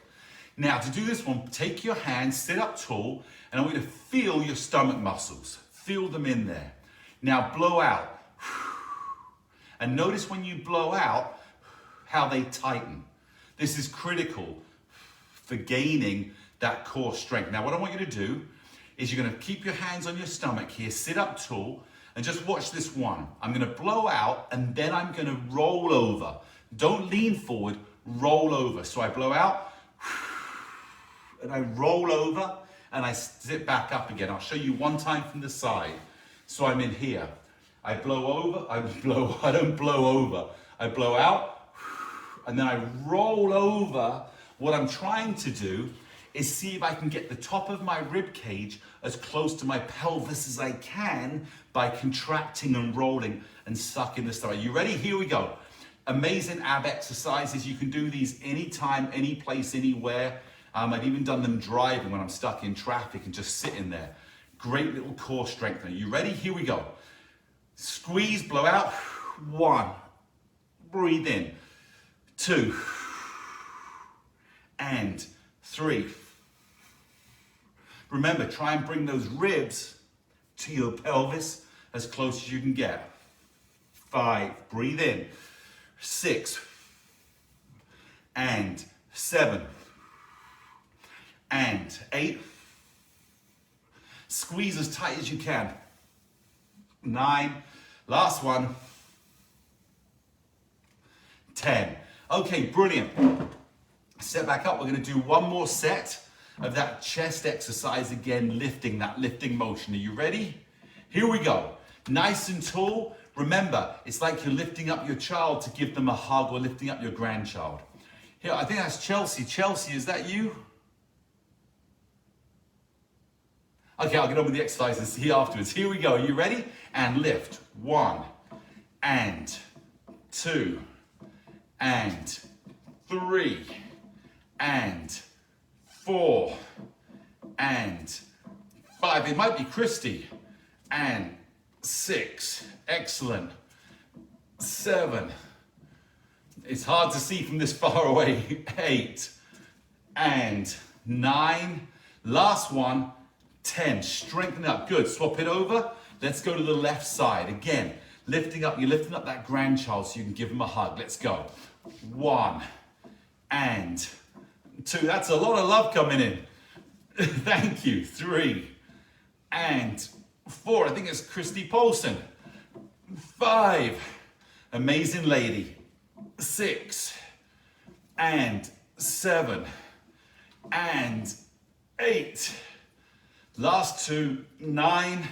Now, to do this one, take your hands, sit up tall, and I want you to feel your stomach muscles. Feel them in there. Now, blow out. And notice when you blow out, how they tighten. This is critical for gaining that core strength. Now, what I want you to do is you're going to keep your hands on your stomach here, sit up tall, and just watch this one. I'm going to blow out, and then I'm going to roll over. Don't lean forward, roll over. So I blow out, and I roll over, and I sit back up again. I'll show you one time from the side. So I'm in here. I blow over, I don't blow over. I blow out, and then I roll over. What I'm trying to do is see if I can get the top of my rib cage as close to my pelvis as I can by contracting and rolling and sucking the stomach. You ready? Here we go. Amazing ab exercises. You can do these anytime, any place, anywhere. I've even done them driving when I'm stuck in traffic and just sitting there. Great little core strengthener. You ready? Here we go. Squeeze, blow out. 1. Breathe in. 2. And 3. Remember, try and bring those ribs to your pelvis as close as you can get. 5. Breathe in. 6. And 7. And 8. Squeeze as tight as you can. 9. Last one. 10. Okay, brilliant. Step back up. We're going to do one more set of that chest exercise again, that lifting motion. Are you ready? Here we go. Nice and tall. Remember, it's like you're lifting up your child to give them a hug or lifting up your grandchild. Here, I think that's Chelsea. Chelsea, is that you? Okay, I'll get on with the exercise and see you afterwards. Here we go. Are you ready? And lift. 1 and 2 and 3 and 4 and 5. It might be Christy. And 6. Excellent. 7. It's hard to see from this far away. 8 and 9. Last one. 10. Strengthen up. Good. Swap it over. Let's go to the left side. Again, lifting up. You're lifting up that grandchild so you can give them a hug. Let's go. 1 and 2. That's a lot of love coming in. Thank you. 3 and 4. I think it's Christy Paulson. 5. Amazing lady. 6 and 7 and 8. Last 2, 9.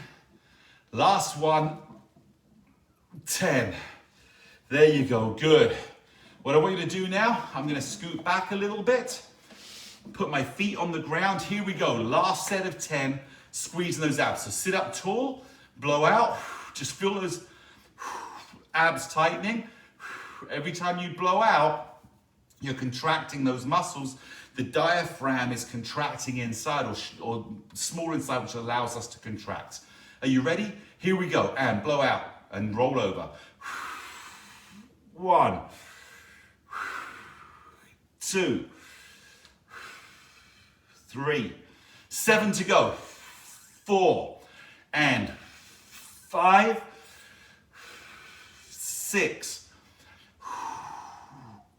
Last one, 10. There you go, good. What I want you to do now, I'm gonna scoot back a little bit, put my feet on the ground. Here we go, last set of 10, squeezing those abs. So sit up tall, blow out, just feel those abs tightening. Every time you blow out, you're contracting those muscles. The diaphragm is contracting inside or small inside, which allows us to contract. Are you ready? Here we go. And blow out and roll over. 1, 2, 3, 7 to go. 4 and 5, 6,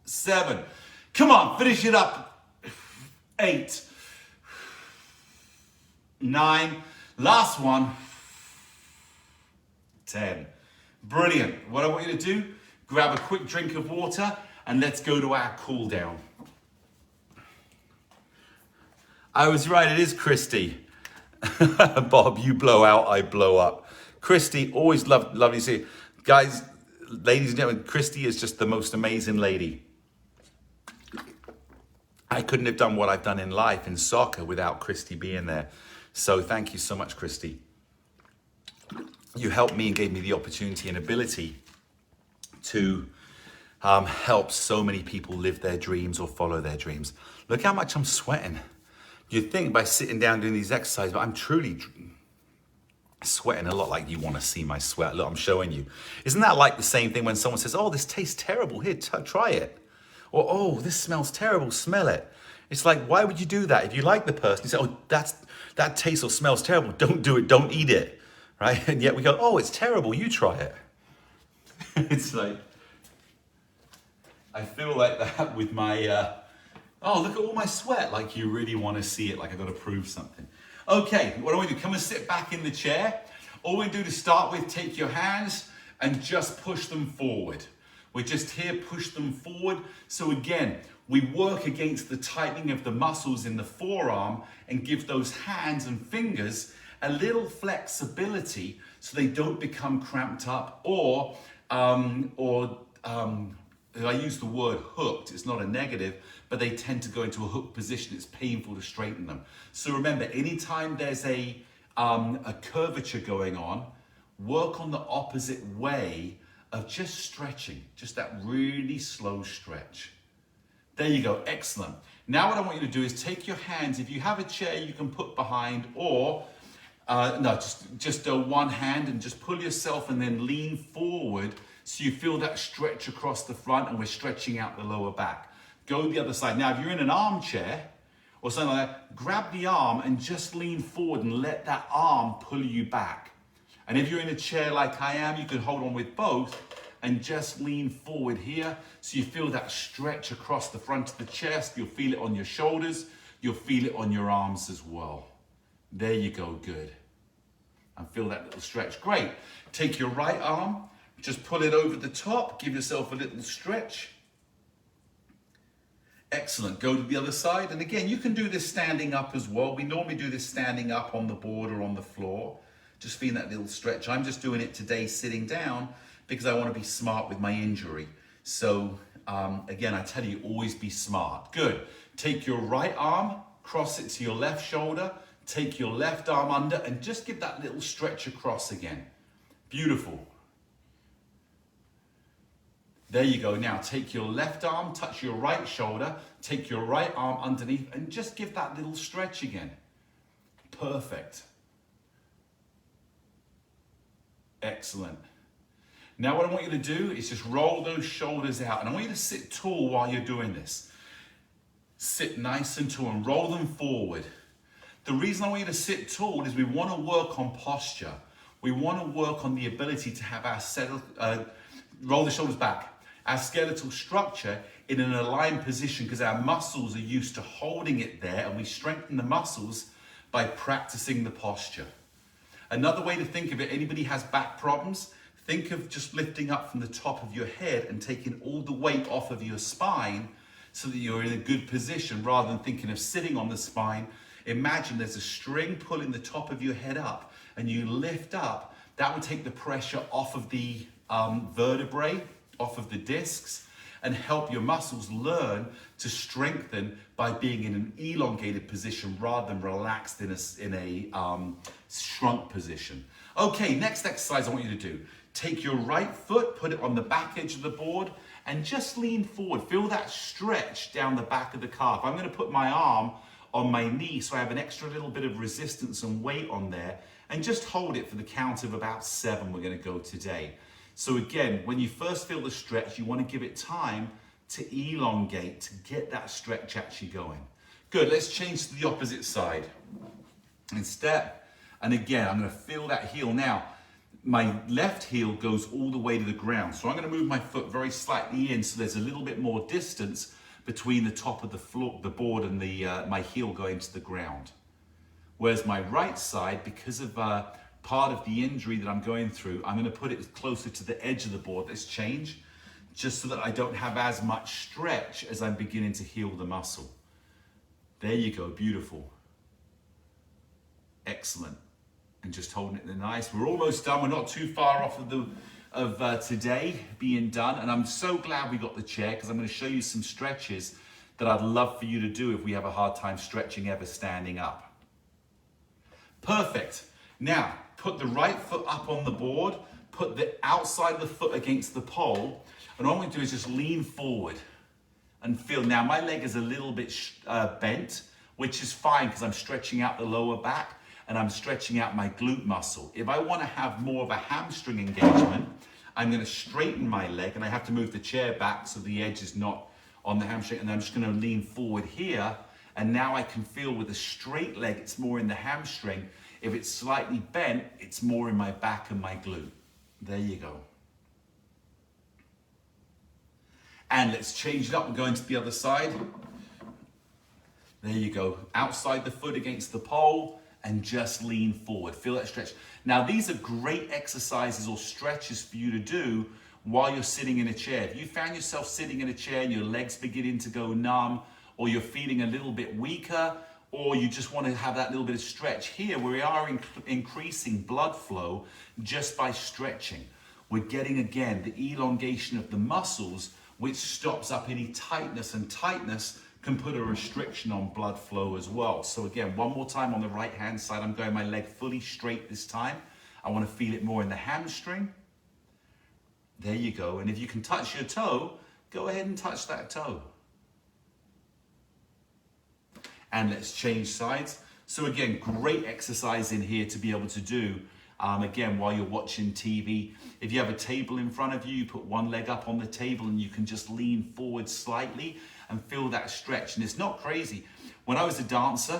7. Come on, finish it up. 8, 9, last one, 10. Brilliant. What I want you to do, grab a quick drink of water and let's go to our cool down. I was right, it is Christy. Bob, you blow out, I blow up. Christy, always lovely to see you. Guys, ladies and gentlemen, Christy is just the most amazing lady. I couldn't have done what I've done in life, in soccer, without Christy being there. So thank you so much, Christy. You helped me and gave me the opportunity and ability to help so many people live their dreams or follow their dreams. Look how much I'm sweating. You'd think by sitting down doing these exercises, but I'm truly sweating a lot. Like, you want to see my sweat. Look, I'm showing you. Isn't that like the same thing when someone says, oh, this tastes terrible, here, try it. Or, oh, this smells terrible, smell it. It's like, why would you do that? If you like the person, you say, oh, that tastes or smells terrible, don't do it, don't eat it, right? And yet we go, oh, it's terrible, you try it. It's like, I feel like that with my, oh, look at all my sweat. Like, you really want to see it, like I've got to prove something. Okay, what do we do? Come and sit back in the chair. All we do to start with, take your hands and just push them forward. We're just here, push them forward. So again, we work against the tightening of the muscles in the forearm and give those hands and fingers a little flexibility so they don't become cramped up or I use the word hooked. It's not a negative, but they tend to go into a hooked position. It's painful to straighten them. So remember, anytime there's a curvature going on, work on the opposite way of just stretching, just that really slow stretch. There you go, excellent. Now what I want you to do is take your hands, if you have a chair you can put behind, or just one hand and just pull yourself and then lean forward so you feel that stretch across the front, and we're stretching out the lower back. Go the other side. Now if you're in an armchair or something like that, grab the arm and just lean forward and let that arm pull you back. And if you're in a chair like I am, you can hold on with both and just lean forward here so you feel that stretch across the front of the chest. You'll feel it on your shoulders. You'll feel it on your arms as well. There you go, good. And feel that little stretch. Great. Take your right arm, just pull it over the top, give yourself a little stretch. Excellent. Go to the other side. And again, you can do this standing up as well. We normally do this standing up on the board or on the floor. Just feeling that little stretch. I'm just doing it today sitting down because I want to be smart with my injury. So again, I tell you, always be smart. Good. Take your right arm, cross it to your left shoulder, take your left arm under, and just give that little stretch across again. Beautiful. There you go. Now take your left arm, touch your right shoulder, take your right arm underneath, and just give that little stretch again. Perfect. Excellent. Now what I want you to do is just roll those shoulders out, and I want you to sit tall while you're doing this. Sit nice and tall and roll them forward. The reason I want you to sit tall is we want to work on posture. We want to work on the ability to have our roll the shoulders back, our skeletal structure in an aligned position, because our muscles are used to holding it there, and we strengthen the muscles by practicing the posture. Another way to think of it, anybody has back problems, think of just lifting up from the top of your head and taking all the weight off of your spine so that you're in a good position, rather than thinking of sitting on the spine. Imagine there's a string pulling the top of your head up and you lift up. That would take the pressure off of the vertebrae, off of the discs, and help your muscles learn to strengthen by being in an elongated position rather than relaxed in a shrunk position. Okay, next exercise I want you to do. Take your right foot, put it on the back edge of the board, and just lean forward. Feel that stretch down the back of the calf. I'm going to put my arm on my knee so I have an extra little bit of resistance and weight on there, and just hold it for the count of about 7 we're going to go today. So again, when you first feel the stretch, you want to give it time to elongate, to get that stretch actually going. Good, let's change to the opposite side. And step, and again, I'm going to feel that heel. Now, my left heel goes all the way to the ground. So I'm going to move my foot very slightly in so there's a little bit more distance between the top of the floor, the board, and my heel going to the ground. Whereas my right side, because of part of the injury that I'm going through, I'm going to put it closer to the edge of the board. Let's change, just so that I don't have as much stretch as I'm beginning to heal the muscle. There you go, beautiful. Excellent. And just holding it nice. We're almost done. We're not too far off of of today being done. And I'm so glad we got the chair, because I'm going to show you some stretches that I'd love for you to do if we have a hard time stretching ever standing up. Perfect. Now, put the right foot up on the board, put the outside of the foot against the pole, and all I'm going to do is just lean forward and feel. Now, my leg is a little bit bent, which is fine because I'm stretching out the lower back and I'm stretching out my glute muscle. If I want to have more of a hamstring engagement, I'm going to straighten my leg, and I have to move the chair back so the edge is not on the hamstring, and I'm just going to lean forward here, and now I can feel with a straight leg, it's more in the hamstring. If it's slightly bent, it's more in my back and my glute. There you go. And let's change it up and go into the other side. There you go. Outside the foot against the pole and just lean forward. Feel that stretch. Now, these are great exercises or stretches for you to do while you're sitting in a chair. If you found yourself sitting in a chair and your legs beginning to go numb, or you're feeling a little bit weaker, or you just want to have that little bit of stretch, here we are increasing blood flow just by stretching. We're getting, again, the elongation of the muscles, which stops up any tightness, and tightness can put a restriction on blood flow as well. So again, one more time on the right hand side, I'm going my leg fully straight this time. I want to feel it more in the hamstring. There you go. And if you can touch your toe, go ahead and touch that toe. And let's change sides. So again, great exercise in here to be able to do, again, while you're watching TV. If you have a table in front of you, you put one leg up on the table and you can just lean forward slightly and feel that stretch. And it's not crazy. When I was a dancer,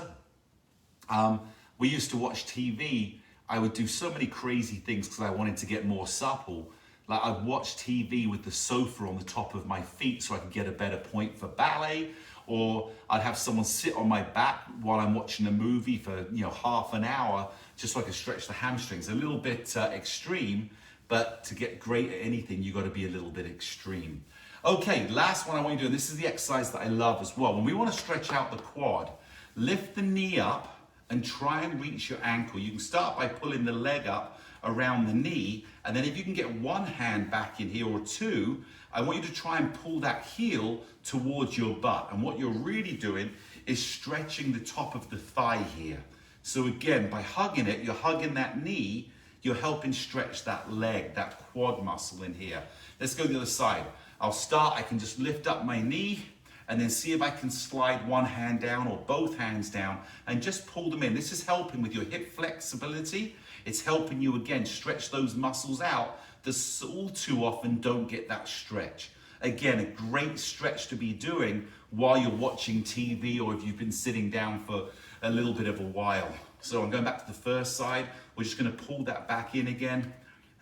we used to watch TV. I would do so many crazy things because I wanted to get more supple. Like, I'd watch TV with the sofa on the top of my feet so I could get a better point for ballet. Or I'd have someone sit on my back while I'm watching a movie for half an hour, just so I could stretch the hamstrings. A little bit extreme, but to get great at anything, you've got to be a little bit extreme. Okay, last one I want you to do, and this is the exercise that I love as well. When we want to stretch out the quad, lift the knee up and try and reach your ankle. You can start by pulling the leg up around the knee, and then if you can get one hand back in here or two, I want you to try and pull that heel towards your butt. And what you're really doing is stretching the top of the thigh here. So again, by hugging it, you're hugging that knee, you're helping stretch that leg, that quad muscle in here. Let's go to the other side. I'll start, I can just lift up my knee and then see if I can slide one hand down or both hands down and just pull them in. This is helping with your hip flexibility. It's helping you, again, stretch those muscles out that all too often don't get that stretch. Again, a great stretch to be doing while you're watching TV or if you've been sitting down for a little bit of a while. So I'm going back to the first side. We're just going to pull that back in again.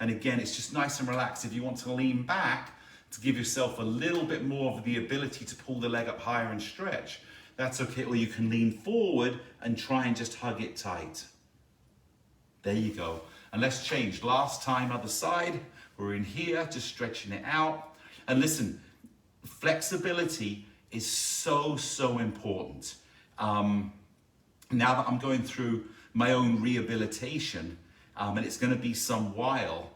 And again, it's just nice and relaxed. If you want to lean back to give yourself a little bit more of the ability to pull the leg up higher and stretch, that's okay. Or you can lean forward and try and just hug it tight. There you go. And let's change. Last time, other side. We're in here, just stretching it out. And listen, flexibility is so, so important. Now that I'm going through my own rehabilitation, and it's going to be some while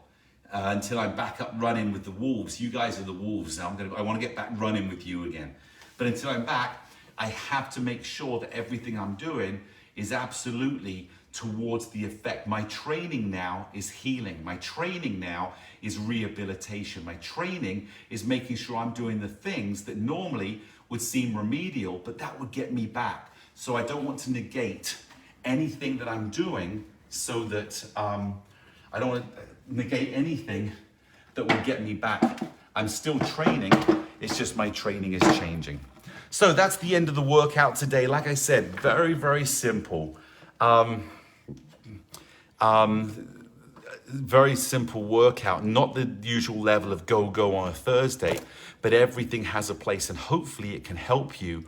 until I'm back up running with the Wolves. You guys are the Wolves now. I want to get back running with you again. But until I'm back, I have to make sure that everything I'm doing is absolutely towards the effect. My training now is healing. My training now is rehabilitation. My training is making sure I'm doing the things that normally would seem remedial, but that would get me back. So I don't want to negate anything that I'm doing so that I don't want to negate anything that will get me back. I'm still training, it's just my training is changing. So that's the end of the workout today. Like I said, very, very simple. Very simple workout, not the usual level of go on a Thursday, but everything has a place, and hopefully it can help you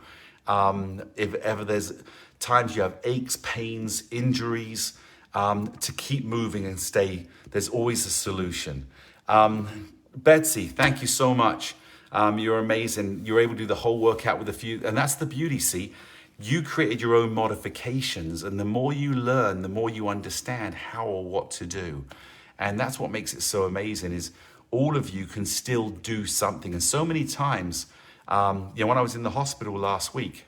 if ever there's times you have aches, pains, injuries, to keep moving and stay. There's always a solution. Betsy, thank you so much. You're amazing. You're able to do the whole workout with a few, and that's the beauty, see? You created your own modifications, and the more you learn, the more you understand how or what to do. And that's what makes it so amazing, is all of you can still do something. And so many times, when I was in the hospital last week,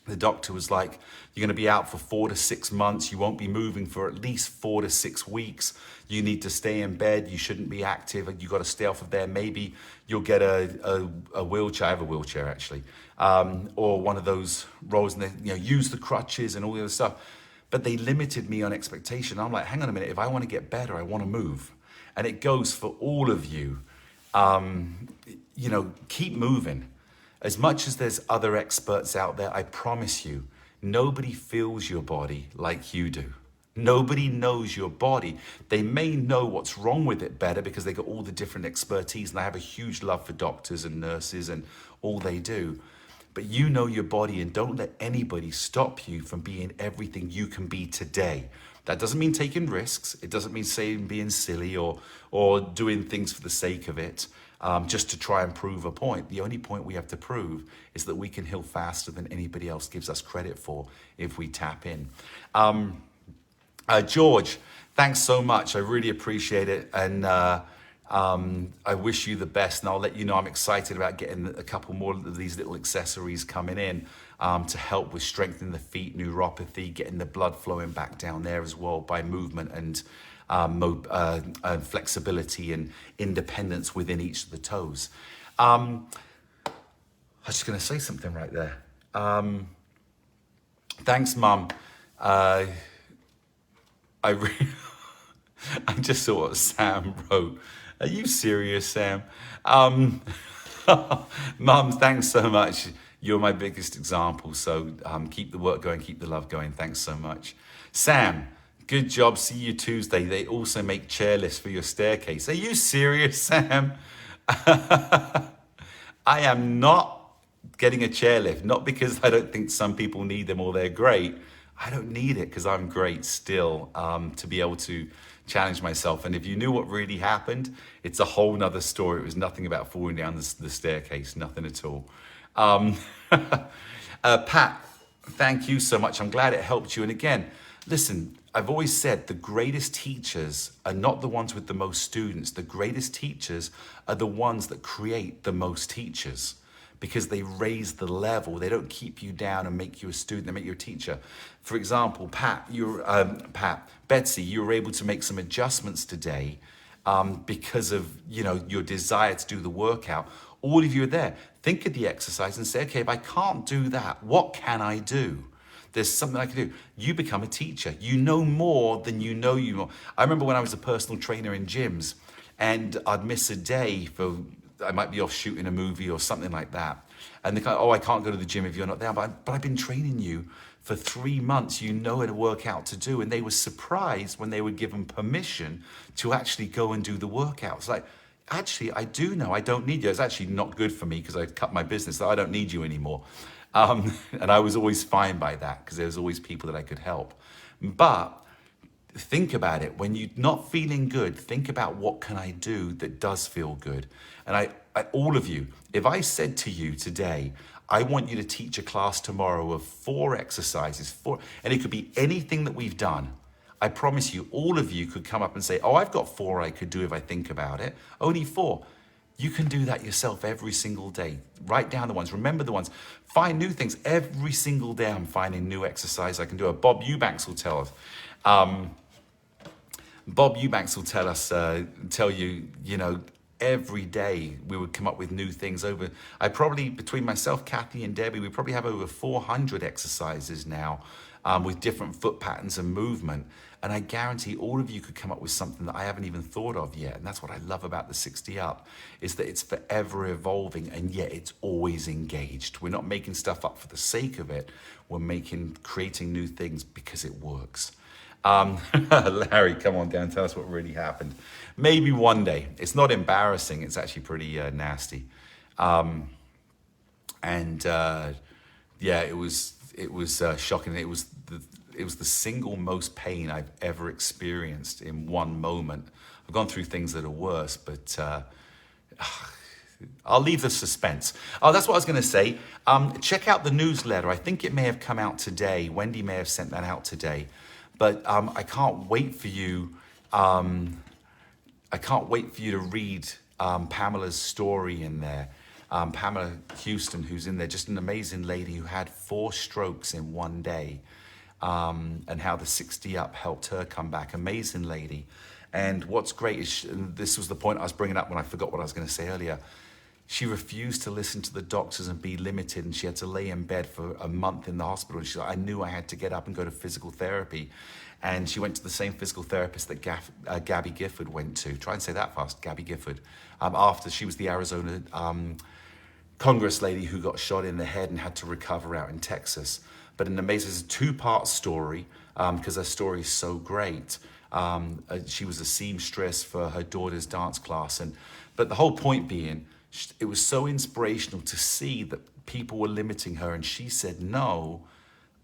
the doctor was like, you're going to be out for 4 to 6 months. You won't be moving for at least 4 to 6 weeks. You need to stay in bed. You shouldn't be active. You got to stay off of there. Maybe you'll get a wheelchair. I have a wheelchair actually, or one of those roles, and use the crutches and all the other stuff. But they limited me on expectation. I'm like, hang on a minute. If I want to get better, I want to move, and it goes for all of you. Keep moving. As much as there's other experts out there, I promise you, nobody feels your body like you do. Nobody knows your body. They may know what's wrong with it better because they got all the different expertise, and I have a huge love for doctors and nurses and all they do. But you know your body, and don't let anybody stop you from being everything you can be today. That doesn't mean taking risks. It doesn't mean saying being silly or doing things for the sake of it. Just to try and prove a point. The only point we have to prove is that we can heal faster than anybody else gives us credit for if we tap in. George, thanks so much. I really appreciate it. And I wish you the best. And I'll let you know I'm excited about getting a couple more of these little accessories coming in to help with strengthening the feet, neuropathy, getting the blood flowing back down there as well by movement and flexibility and independence within each of the toes. I was just going to say something right there. Thanks, Mum. I just saw what Sam wrote. Are you serious, Sam? Mum, thanks so much. You're my biggest example. So keep the work going, keep the love going. Thanks so much. Sam, good job. See you Tuesday. They also make chair lifts for your staircase. Are you serious, Sam? I am not getting a chairlift, not because I don't think some people need them or they're great. I don't need it because I'm great still to be able to challenge myself. And if you knew what really happened, it's a whole nother story. It was nothing about falling down the staircase, nothing at all. Pat, thank you so much. I'm glad it helped you. And again, listen, I've always said the greatest teachers are not the ones with the most students. The greatest teachers are the ones that create the most teachers because they raise the level. They don't keep you down and make you a student. They make you a teacher. For example, Betsy, you were able to make some adjustments today because of your desire to do the workout. All of you are there. Think of the exercise and say, okay, if I can't do that, what can I do? There's something I can do. You become a teacher. You know more than you know you know. I remember when I was a personal trainer in gyms and I'd miss a day I might be off shooting a movie or something like that. And they're like, oh, I can't go to the gym if you're not there. But I've been training you for 3 months. You know how to work out to do. And they were surprised when they were given permission to actually go and do the workouts. Like, actually, I do know. I don't need you. It's actually not good for me because I cut my business. So I don't need you anymore. And I was always fine by that because there was always people that I could help. But think about it. When you're not feeling good, think about what can I do that does feel good. And I all of you, if I said to you today, I want you to teach a class tomorrow of 4 exercises, and it could be anything that we've done. I promise you, all of you could come up and say, oh, I've got 4 I could do if I think about it. Only 4. You can do that yourself every single day. Write down the ones. Remember the ones. Find new things. Every single day I'm finding new exercise I can do. Bob Eubanks will tell us. Bob Eubanks will tell you, every day we would come up with new things between myself, Kathy, and Debbie, we probably have over 400 exercises now with different foot patterns and movement. And I guarantee all of you could come up with something that I haven't even thought of yet. And that's what I love about the 60 Up, is that it's forever evolving and yet it's always engaged. We're not making stuff up for the sake of it. We're creating new things because it works. Larry, come on down, tell us what really happened. Maybe one day. It's not embarrassing, it's actually pretty nasty. It was shocking. It was the single most pain I've ever experienced in one moment. I've gone through things that are worse, but I'll leave the suspense. Oh, that's what I was going to say. Check out the newsletter. I think it may have come out today. Wendy may have sent that out today. But I can't wait for you. I can't wait for you to read Pamela's story in there. Pamela Houston, who's in there, just an amazing lady who had 4 strokes in one day, and how the 60 Up helped her come back. Amazing lady. And what's great is, and this was the point I was bringing up when I forgot what I was going to say earlier, she refused to listen to the doctors and be limited, and she had to lay in bed for a month in the hospital. And she's like, I knew I had to get up and go to physical therapy. And she went to the same physical therapist that Gabby Gifford went to. Try and say that fast, Gabby Gifford. After she was the Arizona Congress lady who got shot in the head and had to recover out in Texas. But an amazing, it's a 2-part story, because her story is so great. She was a seamstress for her daughter's dance class. But the whole point being, it was so inspirational to see that people were limiting her, and she said, no,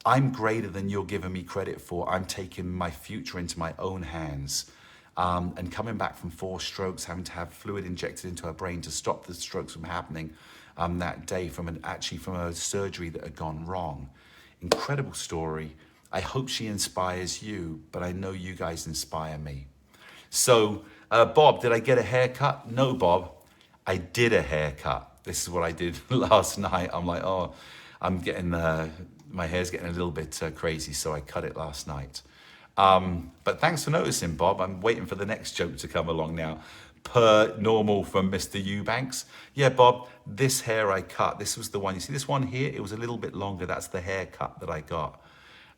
I'm greater than you're giving me credit for. I'm taking my future into my own hands. And coming back from 4 strokes, having to have fluid injected into her brain to stop the strokes from happening that day from a surgery that had gone wrong. Incredible story. I hope she inspires you, but I know you guys inspire me. So, Bob, did I get a haircut? No, Bob. I did a haircut. This is what I did last night. I'm like, oh, I'm getting, my hair's getting a little bit crazy, so I cut it last night. But thanks for noticing, Bob. I'm waiting for the next joke to come along now. Per normal from Mr. Eubanks. Yeah, Bob, this hair I cut, this was the one. You see this one here? It was a little bit longer. That's the haircut that I got.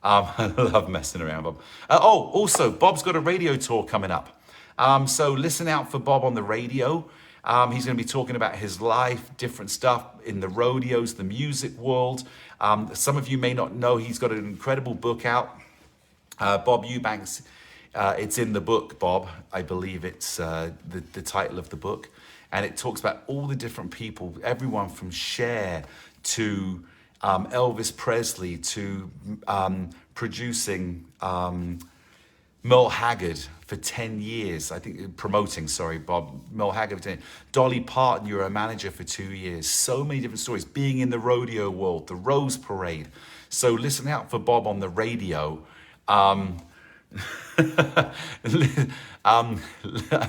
I love messing around, Bob. Also, Bob's got a radio tour coming up. So listen out for Bob on the radio. He's going to be talking about his life, different stuff in the rodeos, the music world. Some of you may not know he's got an incredible book out. Bob Eubanks, it's in the book, Bob. I believe it's the title of the book. And it talks about all the different people, everyone from Cher to Elvis Presley to producing Merle Haggard for 10 years. I think promoting, sorry, Bob, Merle Haggard for 10 years. Dolly Parton, you're a manager for 2 years. So many different stories. Being in the rodeo world, the Rose Parade. So listen out for Bob on the radio. I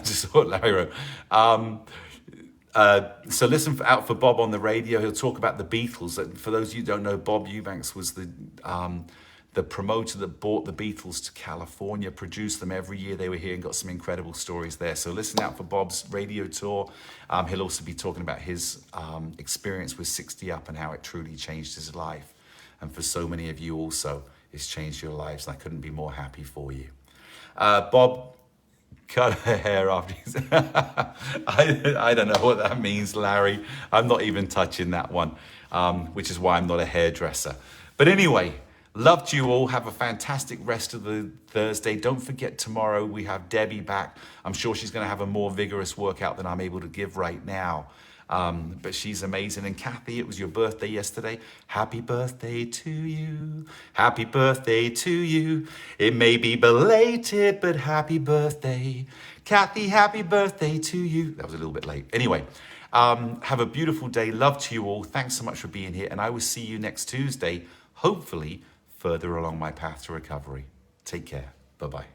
just thought Larry wrote. So listen out for Bob on the radio. He'll talk about the Beatles. And for those of you who don't know, Bob Eubanks was the promoter that brought the Beatles to California, produced them every year they were here, and got some incredible stories there. So listen out for Bob's radio tour. He'll also be talking about his experience with 60 Up and how it truly changed his life. And for so many of you also, it's changed your lives. And I couldn't be more happy for you. Bob cut her hair after he's I don't know what that means, Larry. I'm not even touching that one, which is why I'm not a hairdresser. But anyway, love to you all. Have a fantastic rest of the Thursday. Don't forget, tomorrow we have Debbie back. I'm sure she's going to have a more vigorous workout than I'm able to give right now. But she's amazing. And Kathy, it was your birthday yesterday. Happy birthday to you. Happy birthday to you. It may be belated, but happy birthday. Kathy, happy birthday to you. That was a little bit late. Anyway, have a beautiful day. Love to you all. Thanks so much for being here. And I will see you next Tuesday, hopefully further along my path to recovery. Take care. Bye-bye.